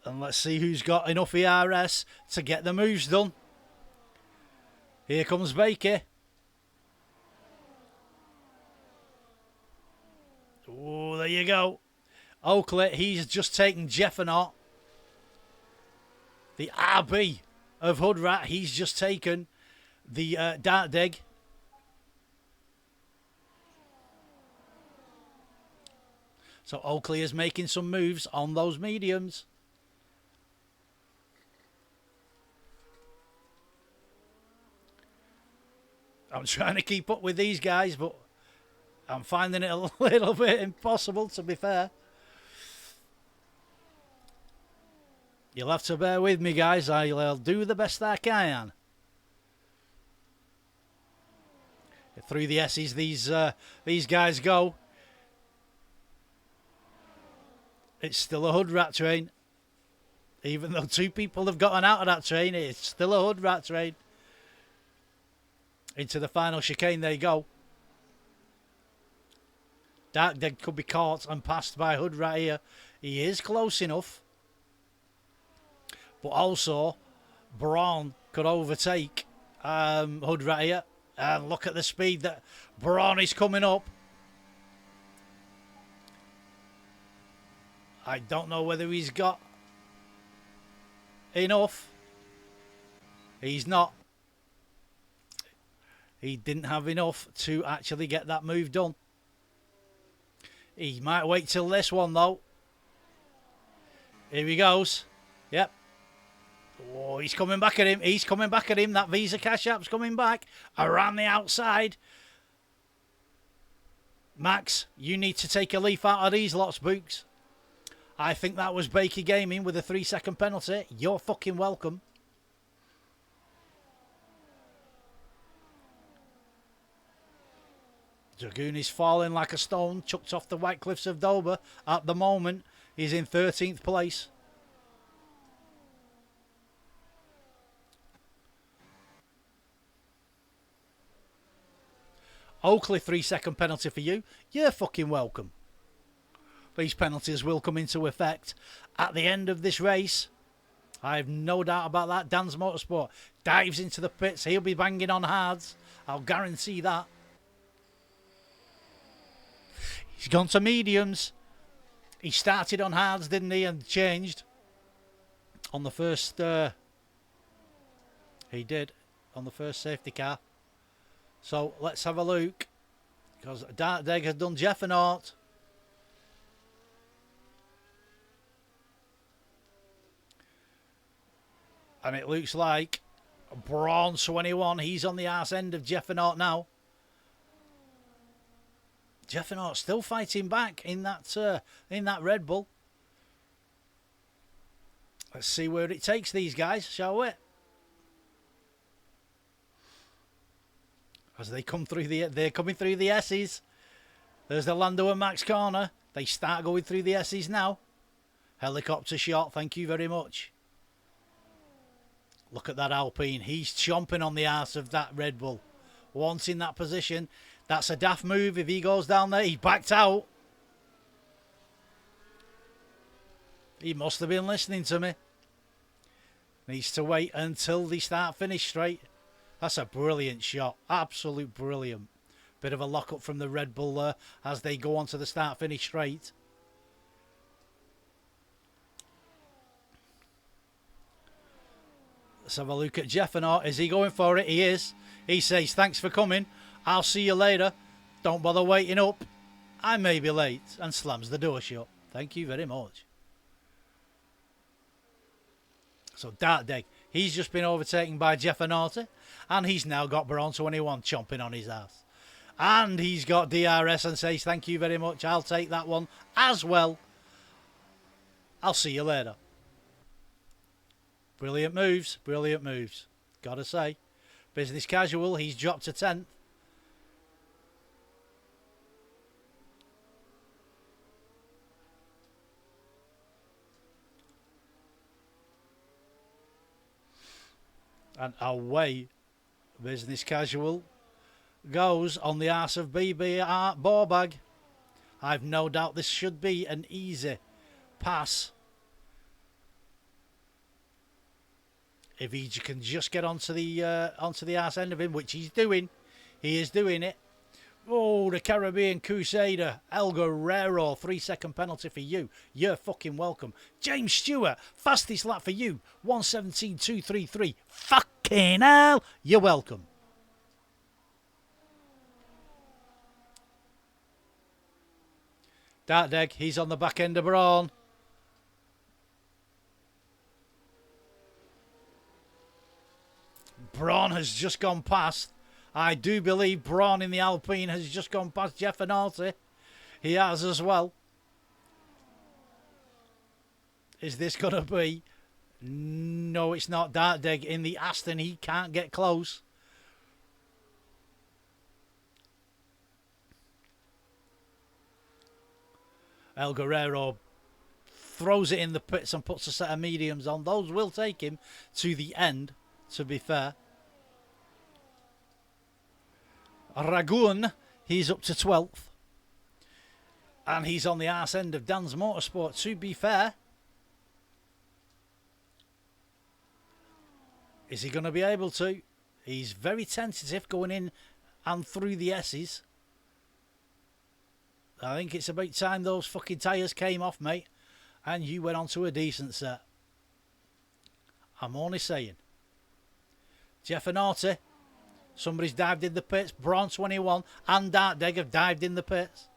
[SPEAKER 1] And let's see who's got enough ERS to get the moves done. Here comes Baker. Oh, there you go. Oakley, he's just taken Jeffernaut. The RB of Hoodrat, he's just taken the Dark Dig. So Oakley is making some moves on those mediums. I'm trying to keep up with these guys, but I'm finding it a little bit impossible, to be fair. You'll have to bear with me, guys. I'll do the best I can. Through the S's, these guys go. It's still a Hoodrat train. Even though 2 people have gotten out of that train, it's still a hood rat train. Into the final chicane they go. Dark Dead could be caught and passed by hood rat here. He is close enough. But also, Braun could overtake hood rat here. And look at the speed that Braun is coming up. I don't know whether he's got enough. He's not. He didn't have enough to actually get that move done. He might wait till this one though. Here he goes. Yep. Oh, he's coming back at him. He's coming back at him. That Visa Cash App's coming back around the outside. Max, you need to take a leaf out of these lots, Books. I think that was Baker Gaming with a 3-second penalty. You're fucking welcome. Dragoon is falling like a stone, chucked off the White Cliffs of Dover. At the moment, he's in 13th place. Oakley, 3-second penalty for you. You're fucking welcome. These penalties will come into effect at the end of this race. I have no doubt about that. Dan's Motorsport dives into the pits. He'll be banging on hards. I'll guarantee that. He's gone to mediums. He started on hards, didn't he, and changed on the first... he did, on the first safety car. So let's have a look. Because Dark Deg has done Jeff and Art. And it looks like Braun 21. He's on the arse end of Jeff and Art now. Jeff and Art still fighting back in that Red Bull. Let's see where it takes these guys, shall we? As they come through they're coming through the S's. There's the Lando and Max corner. They start going through the S's now. Helicopter shot, thank you very much. Look at that Alpine. He's chomping on the arse of that Red Bull. Once in that position, that's a daft move. If he goes down there, he's backed out. He must have been listening to me. Needs to wait until they start finish straight. That's a brilliant shot. Absolute brilliant. Bit of a lock-up from the Red Bull there as they go on to the start finish straight. Let's have a look at Jeff and Art. Is he going for it? He is. He says, thanks for coming. I'll see you later. Don't bother waiting up. I may be late. And slams the door shut. Thank you very much. So Dark Deg, he's just been overtaken by Jeff and Artie. And he's now got Braun 21 chomping on his ass. And he's got DRS and says, thank you very much. I'll take that one as well. I'll see you later. Brilliant moves, brilliant moves. Gotta say. Business Casual, he's dropped to 10th. And away Business Casual goes on the arse of BB Ballbag. I've no doubt this should be an easy pass. If he can just get onto the arse end of him, which he's doing. He is doing it. Oh, the Caribbean Crusader. El Guerrero, 3-second penalty for you. You're fucking welcome. James Stewart, fastest lap for you. 1:17.233. Fucking hell. You're welcome. Dark Deg, he's on the back end of Braun. Braun has just gone past. I do believe Braun in the Alpine has just gone past Jeff and Artie. He has as well. Is this going to be? No, it's not. Dark Deg in the Aston. He can't get close. El Guerrero throws it in the pits and puts a set of mediums on. Those will take him to the end, to be fair. Ragun, he's up to 12th. And he's on the arse end of Dan's Motorsport, to be fair. Is he going to be able to? He's very tentative going in and through the S's. I think it's about time those fucking tyres came off, mate. And you went on to a decent set. I'm only saying. Jeff and Artie. Somebody's dived in the pits. Braun 21 and Dartdeg have dived in the pits.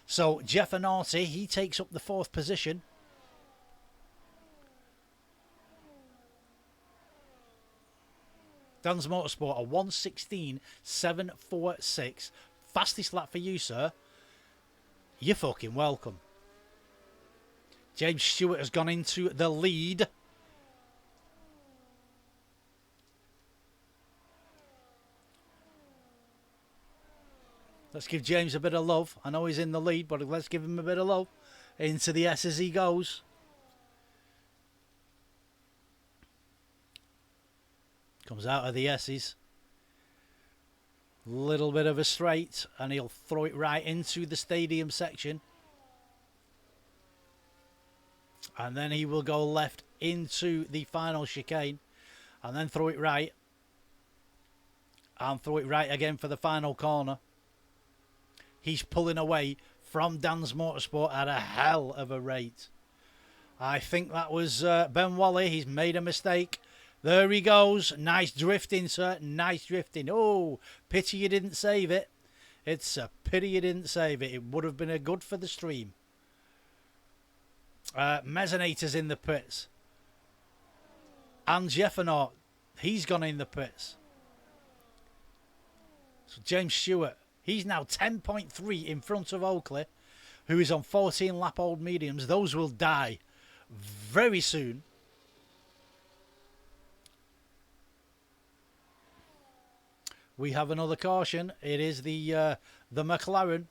[SPEAKER 1] So Jeff and Artie, he takes up the 4th position. Dan's Motorsport, a 1:16.746. Fastest lap for you, sir. You're fucking welcome. James Stewart has gone into the lead. Let's give James a bit of love. I know he's in the lead, but let's give him a bit of love. Into the S as he goes. Comes out of the S's. Little bit of a straight, and he'll throw it right into the stadium section. And then he will go left into the final chicane. And then throw it right. And throw it right again for the final corner. He's pulling away from Dan's Motorsport at a hell of a rate. I think that was Ben Wally. He's made a mistake. There he goes. Nice drifting, sir. Nice drifting. Oh, pity you didn't save it. It's a pity you didn't save it. It would have been a good for the stream. Mezzanator's in the pits. And Jeffenort, he's gone in the pits. So James Stewart, he's now 10.3 in front of Oakley, who is on 14 lap old mediums. Those will die very soon. We have another caution. It is the McLaren.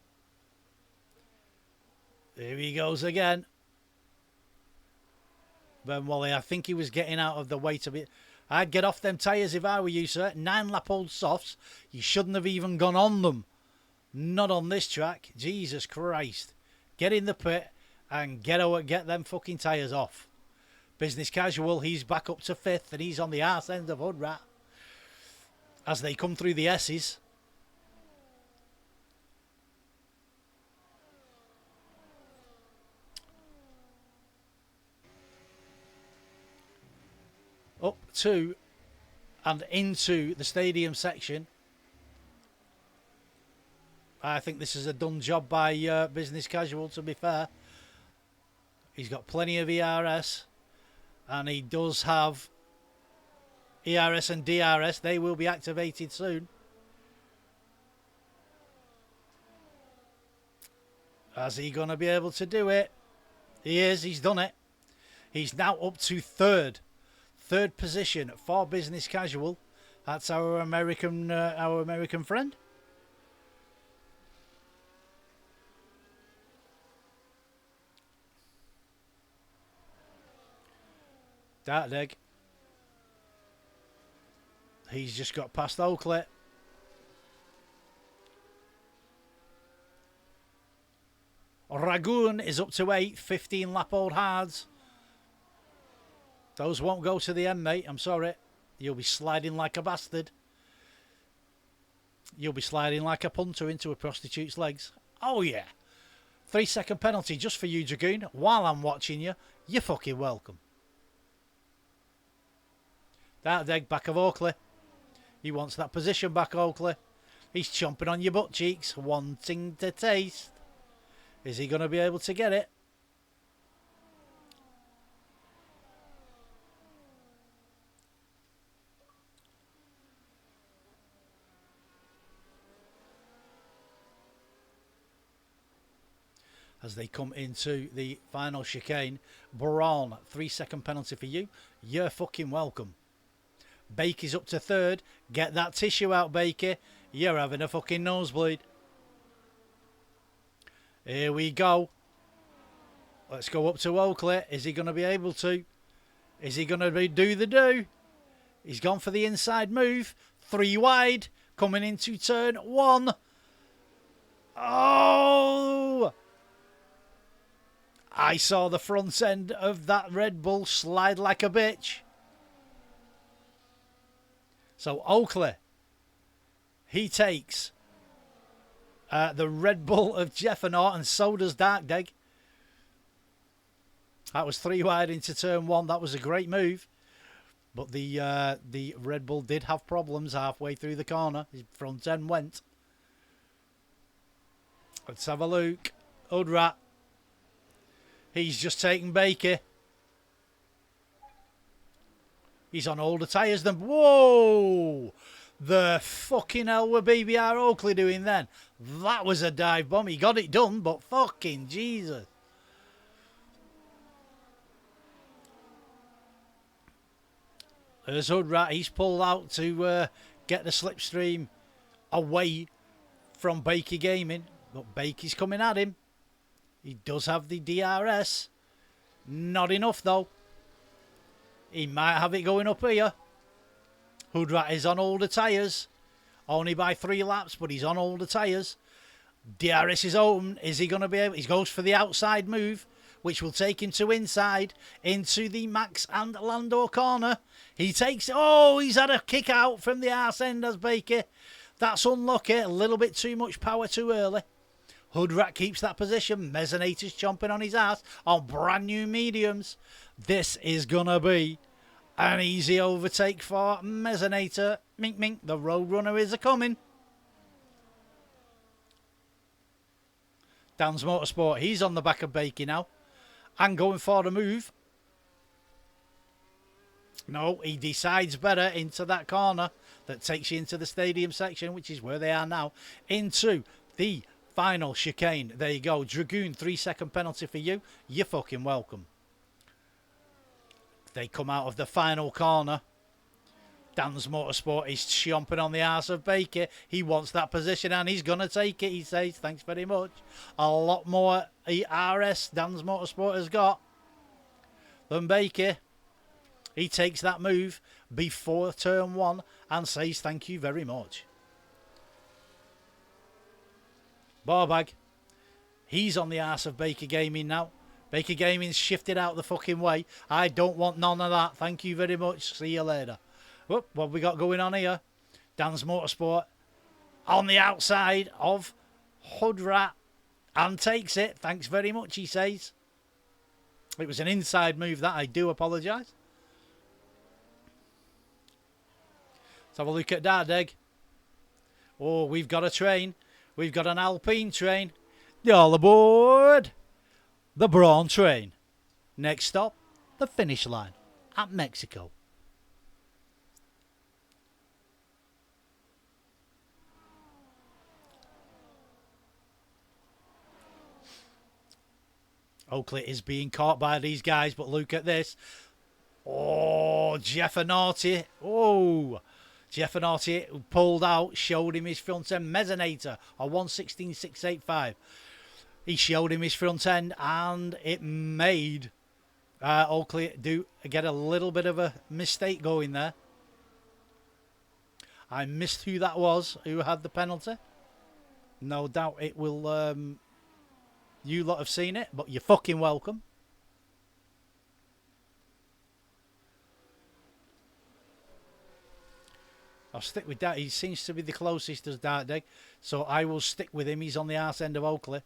[SPEAKER 1] Here he goes again. Ben Wally, I think he was getting out of the way to be. I'd get off them tyres if I were you, sir. 9 lap old softs. You shouldn't have even gone on them. Not on this track. Jesus Christ. Get in the pit and get them fucking tyres off. Business Casual, he's back up to 5th and he's on the arse end of Hood Rat. As they come through the S's. Up to and into the stadium section. I think this is a done job by Business Casual, to be fair. He's got plenty of ERS. And he does have ERS and DRS. They will be activated soon. Is he going to be able to do it? He is. He's done it. He's now up to 3rd. 3rd position for Business Casual. That's our American friend. Dartdeg. He's just got past Oakley. Ragoon is up to 8th, 15 lap old hards. Those won't go to the end, mate. I'm sorry. You'll be sliding like a bastard. You'll be sliding like a punter into a prostitute's legs. Oh, yeah. 3-second penalty just for you, Dragoon. While I'm watching you, you're fucking welcome. Dartdeg back of Oakley. He wants that position back, Oakley. He's chomping on your butt cheeks, wanting to taste. Is he going to be able to get it? As they come into the final chicane. Braun, 3-second penalty for you. You're fucking welcome. Bakey's up to 3rd. Get that tissue out, Bakey. You're having a fucking nosebleed. Here we go. Let's go up to Oakley. Is he going to be able to? Is he going to do the do? He's gone for the inside move. 3 wide. Coming into turn 1. Oh! I saw the front end of that Red Bull slide like a bitch. So Oakley, he takes the Red Bull of Jeffernaught, and so does Darkdeg. That was 3 wide into turn 1. That was a great move. But the Red Bull did have problems halfway through the corner. His front end went. Let's have a look. Hoodrat. He's just taken Baker. He's on older tyres than... Whoa! The fucking hell were BBR Oakley doing then? That was a dive bomb. He got it done, but fucking Jesus. There's Hoodrat. He's pulled out to get the slipstream away from Baker Gaming. But Baker's coming at him. He does have the DRS. Not enough, though. He might have it going up here. Hoodrat is on older tyres. Only by 3 laps, but he's on older tyres. DRS is open. Is he going to be able... He goes for the outside move, which will take him to inside, into the Max and Lando corner. He takes... Oh, he's had a kick out from the arse end as Baker. That's unlucky. A little bit too much power too early. Hoodrat keeps that position. Mezzanator's chomping on his ass on brand new mediums. This is going to be an easy overtake for Mezzanator. Mink, mink. The Roadrunner is a-coming. Dan's Motorsport. He's on the back of Baker now. And going for the move. No, he decides better into that corner that takes you into the stadium section, which is where they are now, into the final chicane. There you go. Dragoon, 3-second penalty for you. You're fucking welcome. They come out of the final corner. Dan's Motorsport is chomping on the arse of Baker. He wants that position and he's going to take it, he says. Thanks very much. A lot more RS Dan's Motorsport has got than Baker. He takes that move before turn 1 and says thank you very much. Barbag. He's on the arse of Baker Gaming now. Baker Gaming's shifted out the fucking way. I don't want none of that. Thank you very much. See you later. Whoop, what have we got going on here? Dan's Motorsport on the outside of Hoodrat and takes it. Thanks very much, he says. It was an inside move that. I do apologise. Let's have a look at Dardeg. Oh, we've got a train. We've got an Alpine train. All aboard the Brawn train. Next stop, the finish line at Mexico. Oakley is being caught by these guys, but look at this. Oh, Jeffernaught. Oh, Jeffernaught pulled out, showed him his front end. Mezzanator, a 116.685. He showed him his front end, and it made Oakley get a little bit of a mistake going there. I missed who that was, who had the penalty. No doubt it will... you lot have seen it, but you're fucking welcome. I'll stick with that. He seems to be the closest as Darkdeg, so I will stick with him. He's on the arse end of Oakley.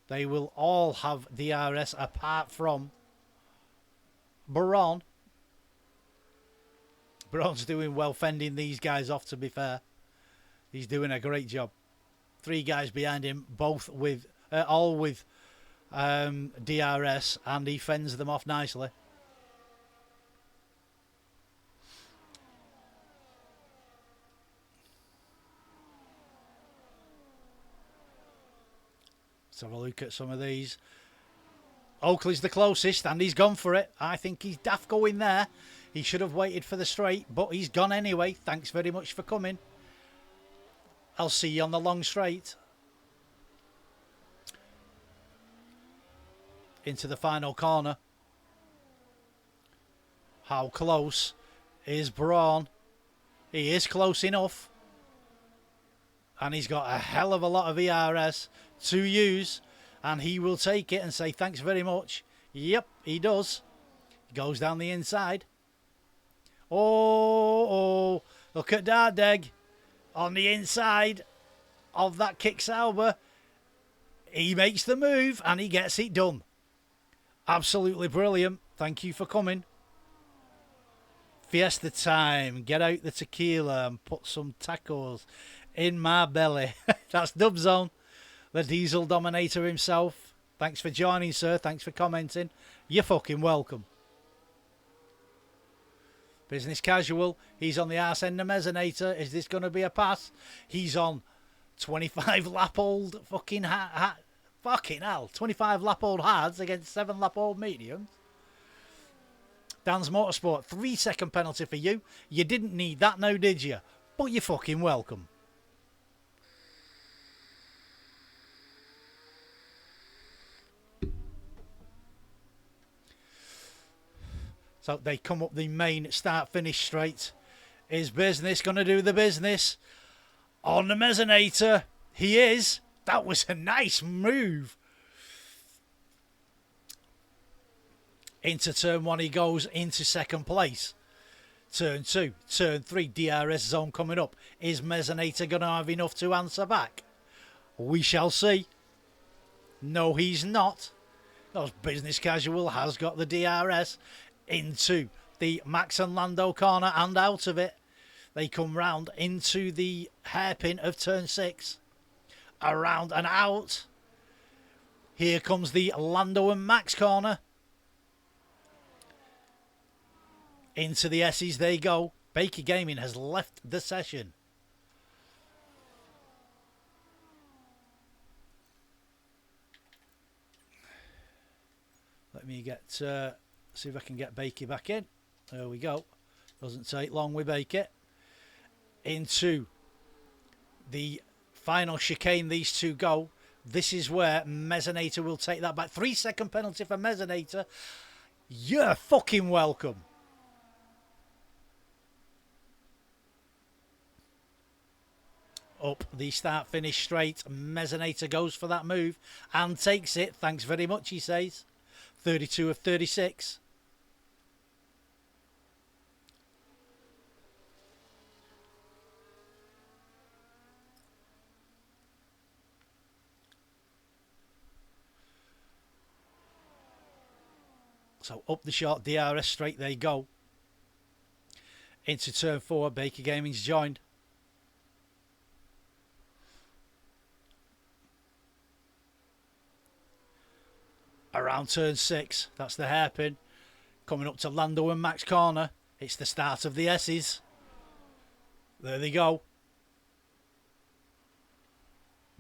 [SPEAKER 1] They will all have DRS apart from Baron. Baron's doing well fending these guys off, to be fair. He's doing a great job. 3 guys behind him, both with... all with DRS, and he fends them off nicely. Let's have a look at some of these. Oakley's the closest, and he's gone for it. I think he's daft going there. He should have waited for the straight, but he's gone anyway. Thanks very much for coming. I'll see you on the long straight. into the final corner. How close is Braun? He is close enough. And he's got a hell of a lot of ERS to use. And he will take it and say thanks very much. Yep, he does. He goes down the inside. Oh, look at Dardeg on the inside of that kick Sauber. He makes the move and he gets it done. Absolutely brilliant. Thank you for coming. Fiesta time. Get out the tequila and put some tacos in my belly. That's Dubzone, the diesel dominator himself. Thanks for joining, sir. Thanks for commenting. You're fucking welcome. Business casual. He's on the arse end of Mezzanator. Is this going to be a pass? He's on 25 lap old fucking fucking hell. 25 lap old hards against 7 lap old mediums. Dan's Motorsport, 3-second penalty for you. You didn't need that now, did you? But you're fucking welcome. So they come up the main start-finish straight. Is Business going to do the business? On the Mezzanator, he is. That was a nice move. Into turn 1 he goes into second place. Turn 2, turn 3, DRS zone coming up. Is Mezzanator going to have enough to answer back? We shall see. No, he's not. Those Business Casual has got the DRS into the Max and Lando corner and out of it. They come round into the hairpin of turn 6. Around and out. Here comes the Lando and Max corner. Into the S's they go. Baker Gaming has left the session. Let me get see if I can get Baker back in. There we go. Doesn't take long with Baker. Into the final chicane these two go. This is where Mezzanator will take that back. 3-second penalty for Mezzanator. You're fucking welcome. Up the start finish straight. Mezzanator goes for that move and takes it. Thanks very much, he says. 32 of 36. So up the short DRS straight they go. Into turn 4, Baker Gaming's joined. Around turn 6, that's the hairpin. Coming up to Lando and Max corner. It's the start of the S's. There they go.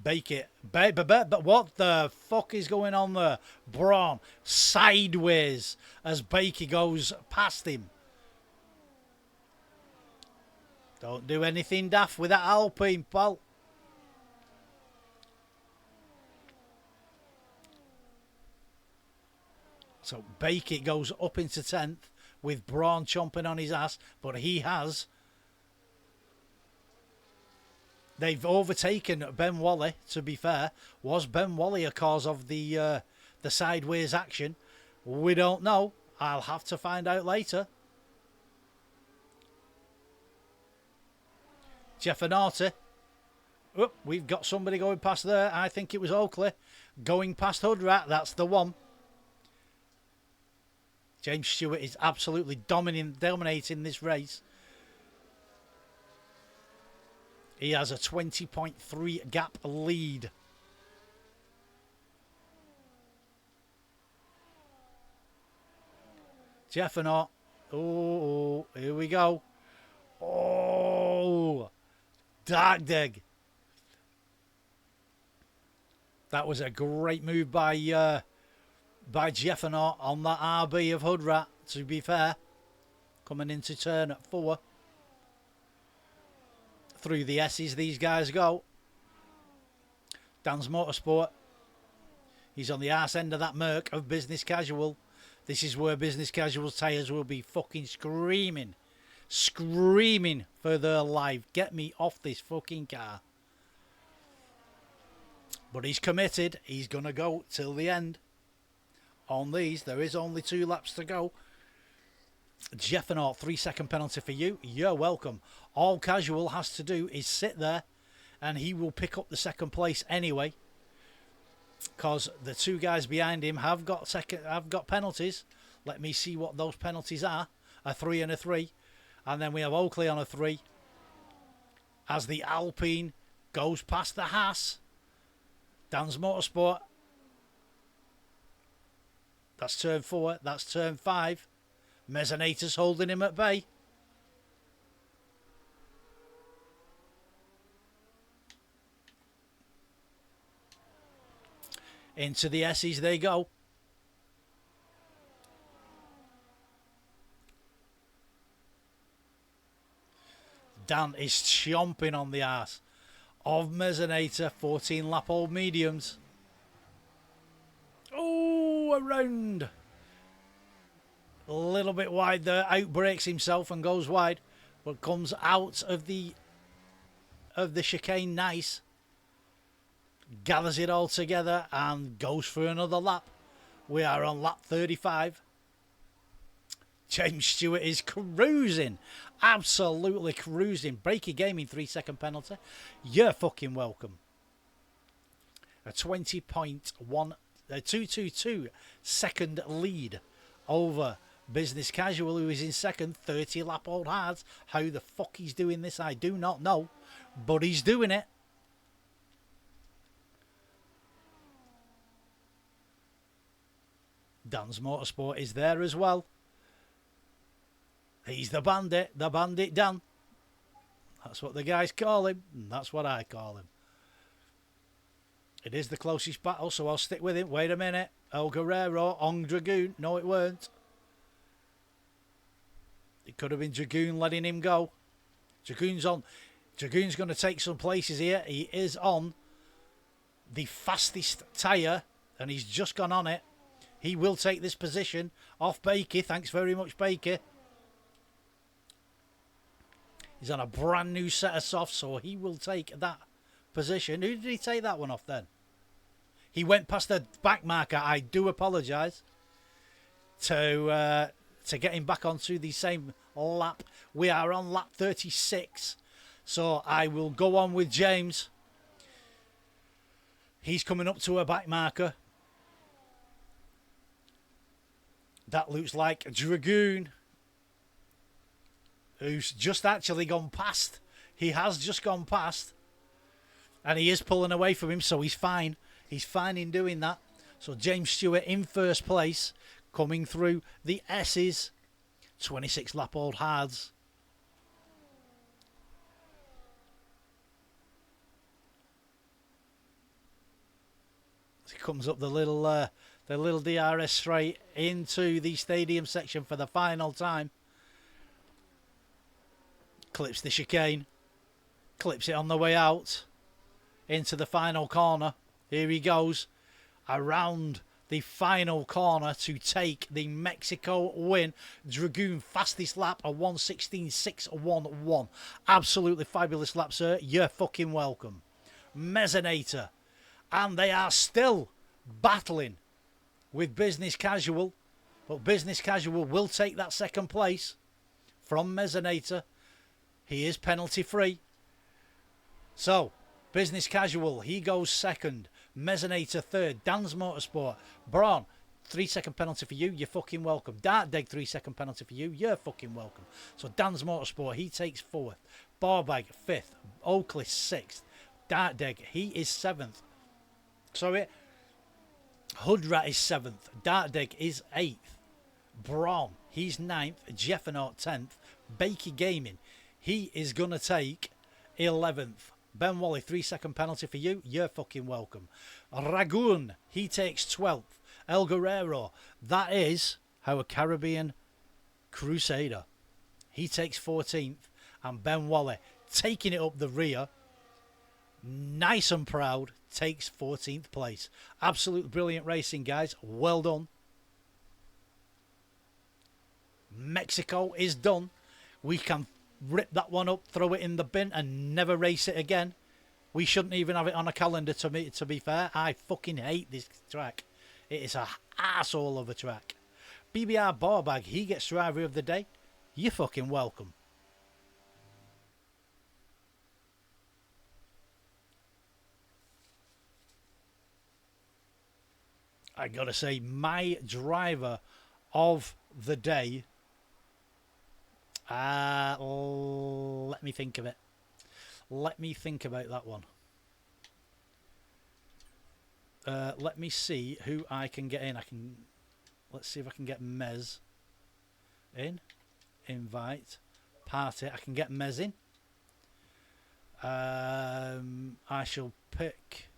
[SPEAKER 1] Bake it. But what the fuck is going on there? Braun sideways as Baker goes past him. Don't do anything daft with that Alpine, pal. So Baker goes up into 10th with Braun chomping on his ass, but he has. They've overtaken Ben Wally, to be fair. Was Ben Wally a cause of the sideways action? We don't know. I'll have to find out later. Jeffernorti. Oh, we've got somebody going past there. I think it was Oakley. Going past Hoodrat, that's the one. James Stewart is absolutely dominating this race. He has a 20.3 gap lead. Jeffernaut. Oh, here we go. Oh, Dark Dig. That was a great move by Jeffernaut on that RB of Hoodrat, to be fair. Coming into turn 4. Through the S's these guys go. Dan's Motorsport. He's on the arse end of that Merc of Business Casual. This is where Business Casual's tyres will be fucking screaming. Screaming for their life. Get me off this fucking car. But he's committed. He's going to go till the end. On these, there is only 2 laps to go. Jeffenort, 3-second penalty for you. You're welcome. All Casual has to do is sit there and he will pick up the second place anyway. Because the 2 guys behind him have got penalties. Let me see what those penalties are. A 3 and a 3. And then we have Oakley on a 3. As the Alpine goes past the Haas. Dan's Motorsport. That's turn 4. That's turn 5. Mezzanita's holding him at bay. Into the S's they go. Dan is chomping on the arse of Mezzanita, 14 lap old mediums. Oh, around. A little bit wide there, outbreaks himself and goes wide, but comes out of the chicane nice. Gathers it all together and goes for another lap. We are on lap 35. James Stewart is cruising. Absolutely cruising. Breaky Gaming 3-second penalty. You're fucking welcome. A 222 second lead over Business Casual, who is in second. 30 lap old hards. How the fuck he's doing this, I do not know. But he's doing it. Dan's Motorsport is there as well. He's the Bandit Dan. That's what the guys call him, and that's what I call him. It is the closest battle, so I'll stick with him. Wait a minute. El Guerrero on Dragoon. No, it weren't. It could have been Dragoon letting him go. Dragoon's on. Dragoon's going to take some places here. He is on the fastest tyre, and he's just gone on it. He will take this position off Bakey. Thanks very much, Bakey. He's on a brand new set of softs, so he will take that position. Who did he take that one off then? He went past the back marker. I do apologise to get him back onto the same lap. We are on lap 36, so I will go on with James. He's coming up to a back marker. That looks like Dragoon, who's just actually gone past. He has just gone past. And he is pulling away from him, so he's fine. He's fine in doing that. So James Stewart in first place, coming through the S's. 26 lap old hards. He comes up the little DRS straight into the stadium section for the final time. Clips the chicane. Clips it on the way out. Into the final corner. Here he goes. Around the final corner to take the Mexico win. Dragoon fastest lap, a 1:16.611. Absolutely fabulous lap, sir. You're fucking welcome. Mezzanita. And they are still battling with Business Casual. But Business Casual will take that second place from Mezzanita. He is penalty free. So, Business Casual, he goes second. Mezzanita third. Dan's Motorsport. Braun, 3-second penalty for you. You're fucking welcome. Dartdeg, 3-second penalty for you. You're fucking welcome. So Dan's Motorsport, he takes fourth. Barbag, fifth. Oakley, sixth. Dartdeg, he is seventh. Sorry. Hoodrat is seventh. Dartdeg is eighth. Braun, he's ninth. Jeffenort, 10th. Bakey Gaming, he is going to take 11th. Ben Wally, 3-second penalty for you. You're fucking welcome. Ragoon, he takes 12th. El Guerrero, that is our Caribbean Crusader. He takes 14th. And Ben Wally taking it up the rear. nice and proud, takes 14th place. Absolute brilliant racing, guys. Well done. Mexico is done. We can rip that one up, throw it in the bin, and never race it again. We shouldn't even have it on a calendar, to me, to be fair. I fucking hate this track. It is a arsehole of a track. BBR Barbag, he gets driver of the day. You're fucking welcome. I gotta say, my driver of the day. Let me think of it. Let me think about that one. Let me see who I can get in. Let's see if I can get Mez in. Invite. Party. I can get Mez in. I shall pick.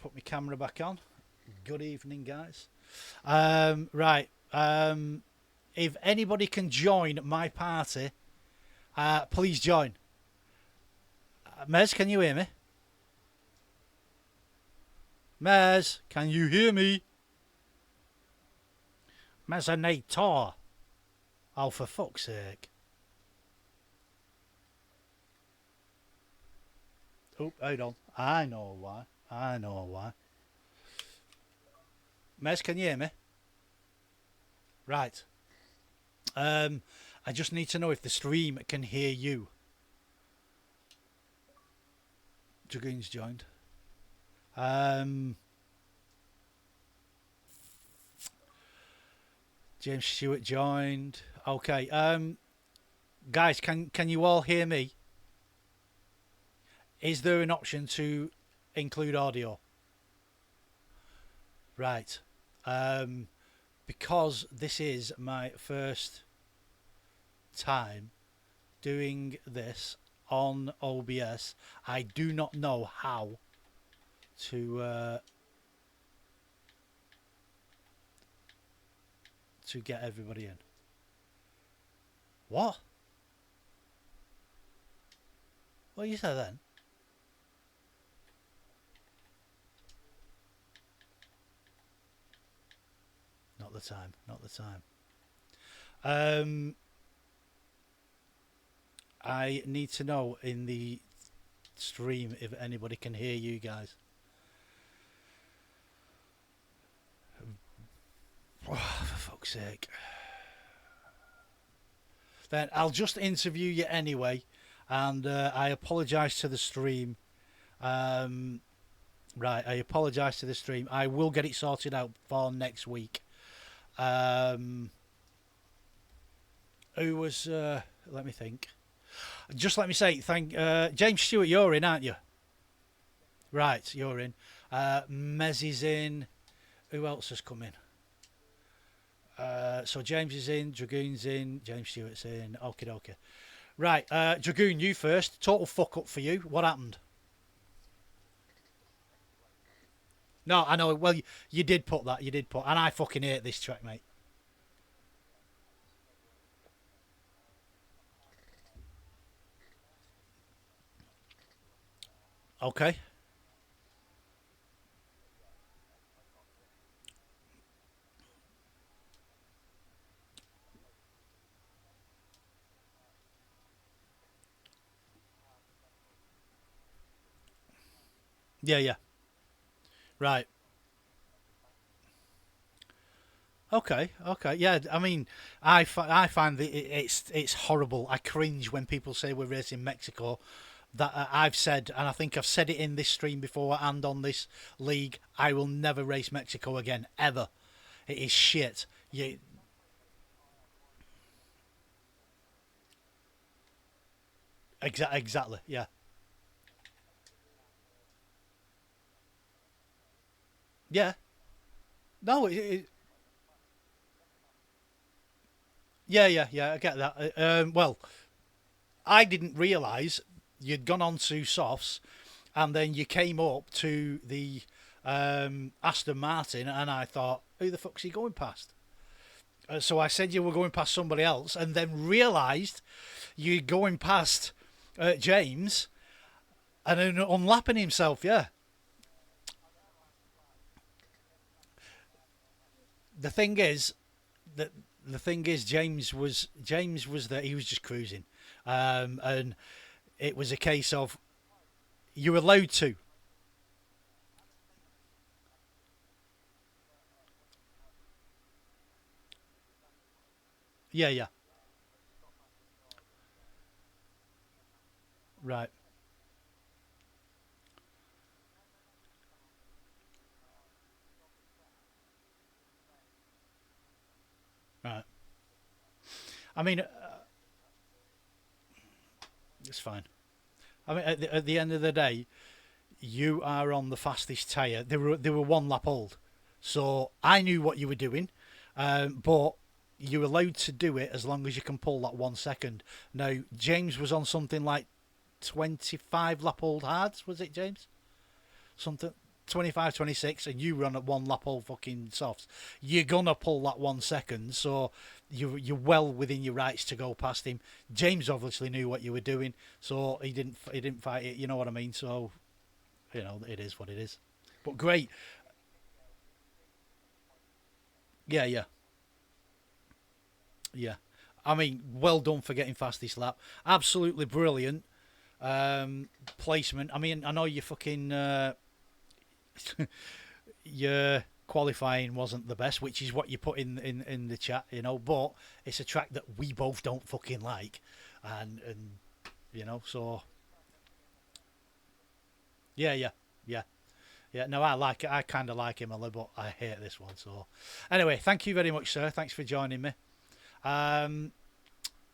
[SPEAKER 1] Put my camera back on. Good evening, guys. Right. If anybody can join my party, please join. Mez, can you hear me? Mez, can you hear me? Mezzanator. Oh, for fuck's sake. Oh, hold on. I know why. I know why. Mez, can you hear me? Right. I just need to know if the stream can hear you. Dragoon's joined. James Stewart joined. Okay. Guys, can you all hear me? Is there an option to include audio? Right. Because this is my first time doing this on OBS, I do not know how to get everybody in. What? What you said then? Not the time. Not the time. I need to know in the stream if anybody can hear you guys. Oh, for fuck's sake. Then I'll just interview you anyway, and I apologise to the stream. Right, I apologise to the stream. I will get it sorted out for next week. Who was? Let me think. Just let me say, James Stewart, you're in, aren't you? Right, you're in. Mez is in. Who else has come in? So James is in, Dragoon's in, James Stewart's in. Okay, okay. Right, Dragoon, you first. Total fuck up for you. What happened? No, I know. Well, you did put that. You did put, and I fucking hate this track, mate. Okay. Yeah, yeah. Right. Okay, okay. Yeah, I mean, I find that it's horrible. I cringe when people say we're racing Mexico. That I've said, and I think I've said it in this stream before and on this league, I will never race Mexico again, ever. It is shit. Exactly, yeah. Yeah. No, yeah, yeah, yeah, I get that. Well, I didn't realise you'd gone on to softs, and then you came up to the Aston Martin, and I thought, who the fuck's he going past? So I said you were going past somebody else, and then realised you're going past James, and then unlapping himself. Yeah. The thing is that James was that he was just cruising, and it was a case of you were allowed to. Yeah, yeah, right, right. I mean, it's fine. I mean, at the end of the day, you are on the fastest tyre. They were one lap old, so I knew what you were doing, but you're allowed to do it as long as you can pull that 1 second. Now James was on something like 25 lap old hards, was it James? Something 25, 26, and you run at one lap old fucking softs. You're gonna pull that 1 second, so you're well within your rights to go past him. James obviously knew what you were doing, so he didn't fight it. You know what I mean? So it is what it is. But great, yeah, yeah, yeah. I mean, well done for getting fastest lap. Absolutely brilliant placement. I mean, I know you fucking your qualifying wasn't the best, which is what you put in the chat, but it's a track that we both don't fucking like, and so yeah, yeah, yeah. Yeah, no, I like it. I kind of like him a little, but I hate this one. So, anyway, thank you very much, sir. Thanks for joining me. Um,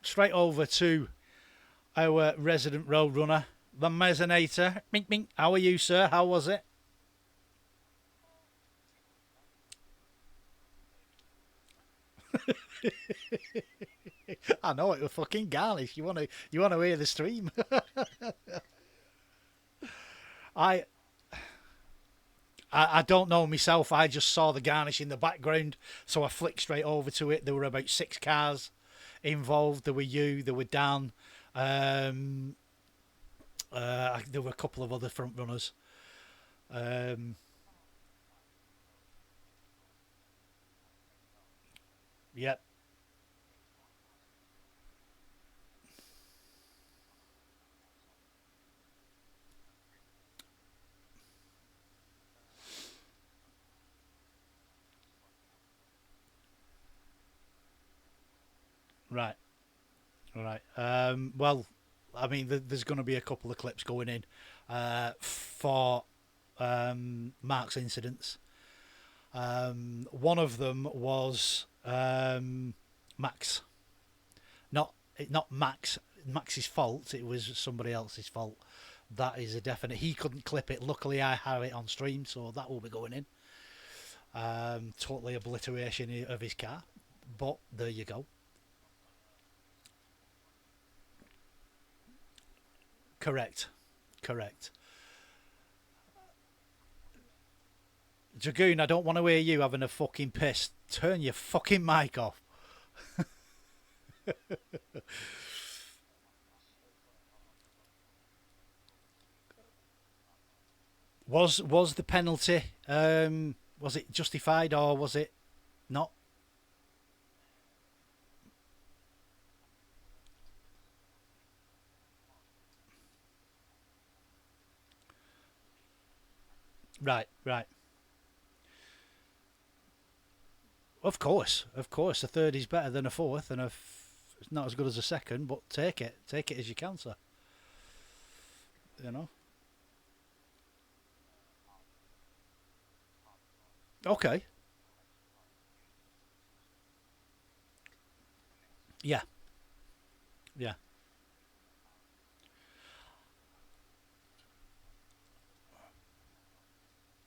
[SPEAKER 1] Straight over to our resident road runner, the Mezzanator. Mink, mink. How are you, sir? How was it? I know it was fucking garnish. You want to hear the stream? I I don't know myself. I just saw the garnish in the background, so I flicked straight over to it. There were about 6 cars involved. There were you, there were Dan, um, there were a couple of other front runners. Um, yep, right, right. Well, I mean, there's going to be a couple of clips going in for Mark's incidents. One of them was Max, not Max's fault. It was somebody else's fault. That is a definite. He couldn't clip it. Luckily, I have it on stream, so that will be going in. Totally obliteration of his car, but there you go. Correct, correct. Dragoon, I don't want to hear you having a fucking piss. Turn your fucking mic off. Was the penalty was it justified or was it not? Right, right. Of course. A third is better than a fourth, and it's not as good as a second. But take it as you can, sir. You know. Okay. Yeah, yeah,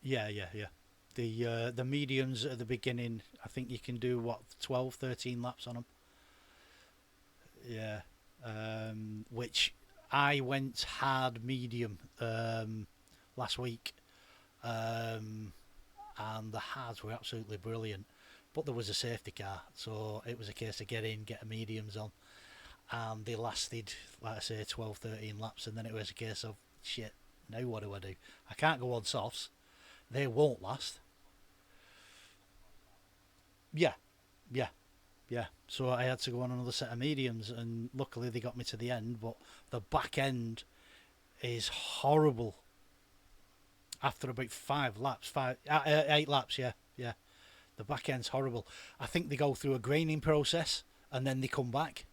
[SPEAKER 1] yeah, yeah, yeah. The mediums at the beginning, I think you can do what 12, 13 laps on them. Yeah, which I went hard medium last week, and the hards were absolutely brilliant. But there was a safety car, so it was a case of get a mediums on, and they lasted, like I say, 12, 13 laps, and then it was a case of shit. Now what do I do? I can't go on softs; they won't last. Yeah, yeah, yeah. So I had to go on another set of mediums, and luckily they got me to the end. But the back end is horrible after about 5 laps, 8 laps. Yeah, yeah. The back end's horrible. I think they go through a graining process and then they come back.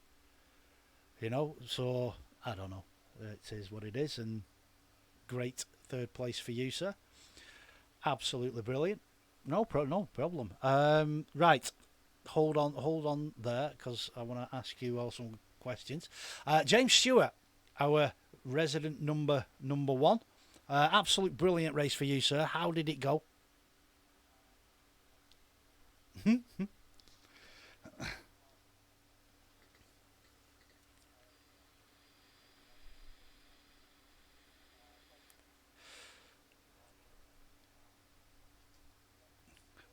[SPEAKER 1] So I don't know. It is what it is, and great third place for you, sir. Absolutely brilliant. No problem. Right, hold on there, because I want to ask you all some questions. James Stewart, our resident number one. Absolute brilliant race for you, sir. How did it go?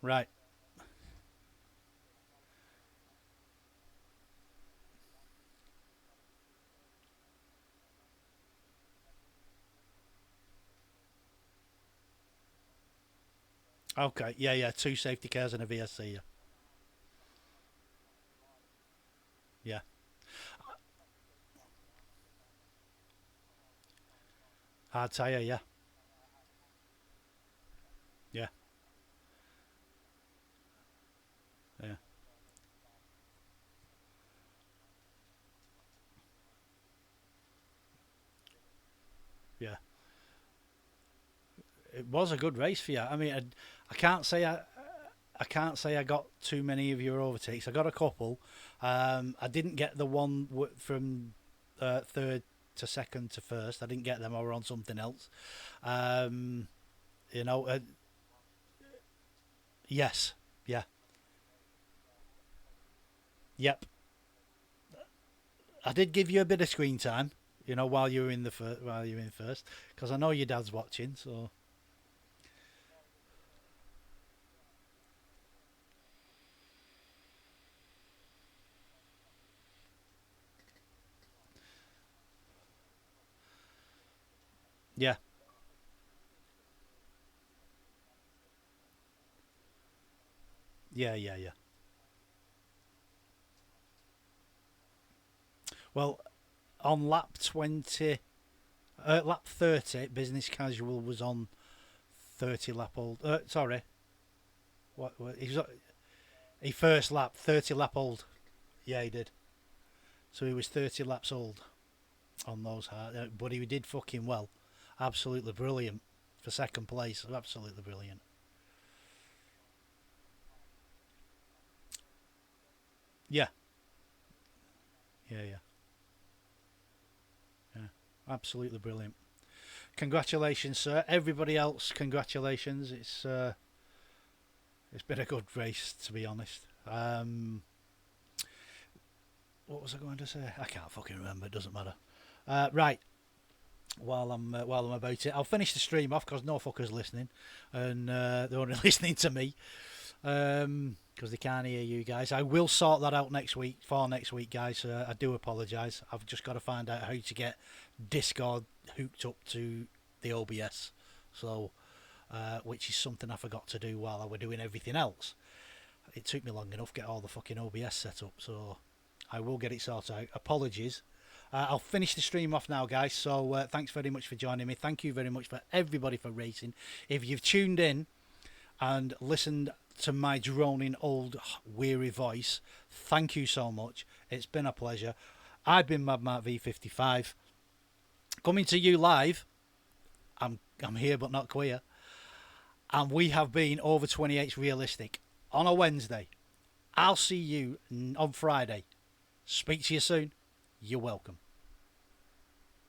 [SPEAKER 1] Right. Okay. Yeah, yeah. Two safety cars and a VSC. Yeah. Yeah. Hard tyre. Yeah. Yeah. Yeah. Yeah. It was a good race for you. I mean, I can't say I can't say I got too many of your overtakes. I got a couple. I didn't get the one from third to second to first. I didn't get them. I were on something else. Um, you know. Yes. Yeah. Yep. I did give you a bit of screen time. While you were in while you were in first, because I know your dad's watching. So yeah, yeah, yeah, yeah. Well, on lap 30, business casual was on 30 lap old. Sorry, what he first lap 30 lap old. Yeah, he did. So he was 30 laps old on those hard, but he did fucking well. Absolutely brilliant for second place. Absolutely brilliant. Yeah, yeah, yeah, yeah. Absolutely brilliant. Congratulations, sir. Everybody else, congratulations. It's been a good race, to be honest. What was I going to say? I can't fucking remember. It doesn't matter. Right. While I'm about it, I'll finish the stream off because no fuckers listening, and they're only listening to me because they can't hear you guys. I will sort that out next week, guys. I do apologise. I've just got to find out how to get Discord hooked up to the OBS, so which is something I forgot to do while I were doing everything else. It took me long enough to get all the fucking OBS set up, so I will get it sorted out. Apologies. I'll finish the stream off now, guys. So thanks very much for joining me. Thank you very much for everybody for racing. If you've tuned in and listened to my droning old weary voice, thank you so much. It's been a pleasure. I've been Mad MARKV55, coming to you live. I'm here but not queer, and we have been Over28s Realistic on a Wednesday. I'll see you on Friday. Speak to you soon. You're welcome.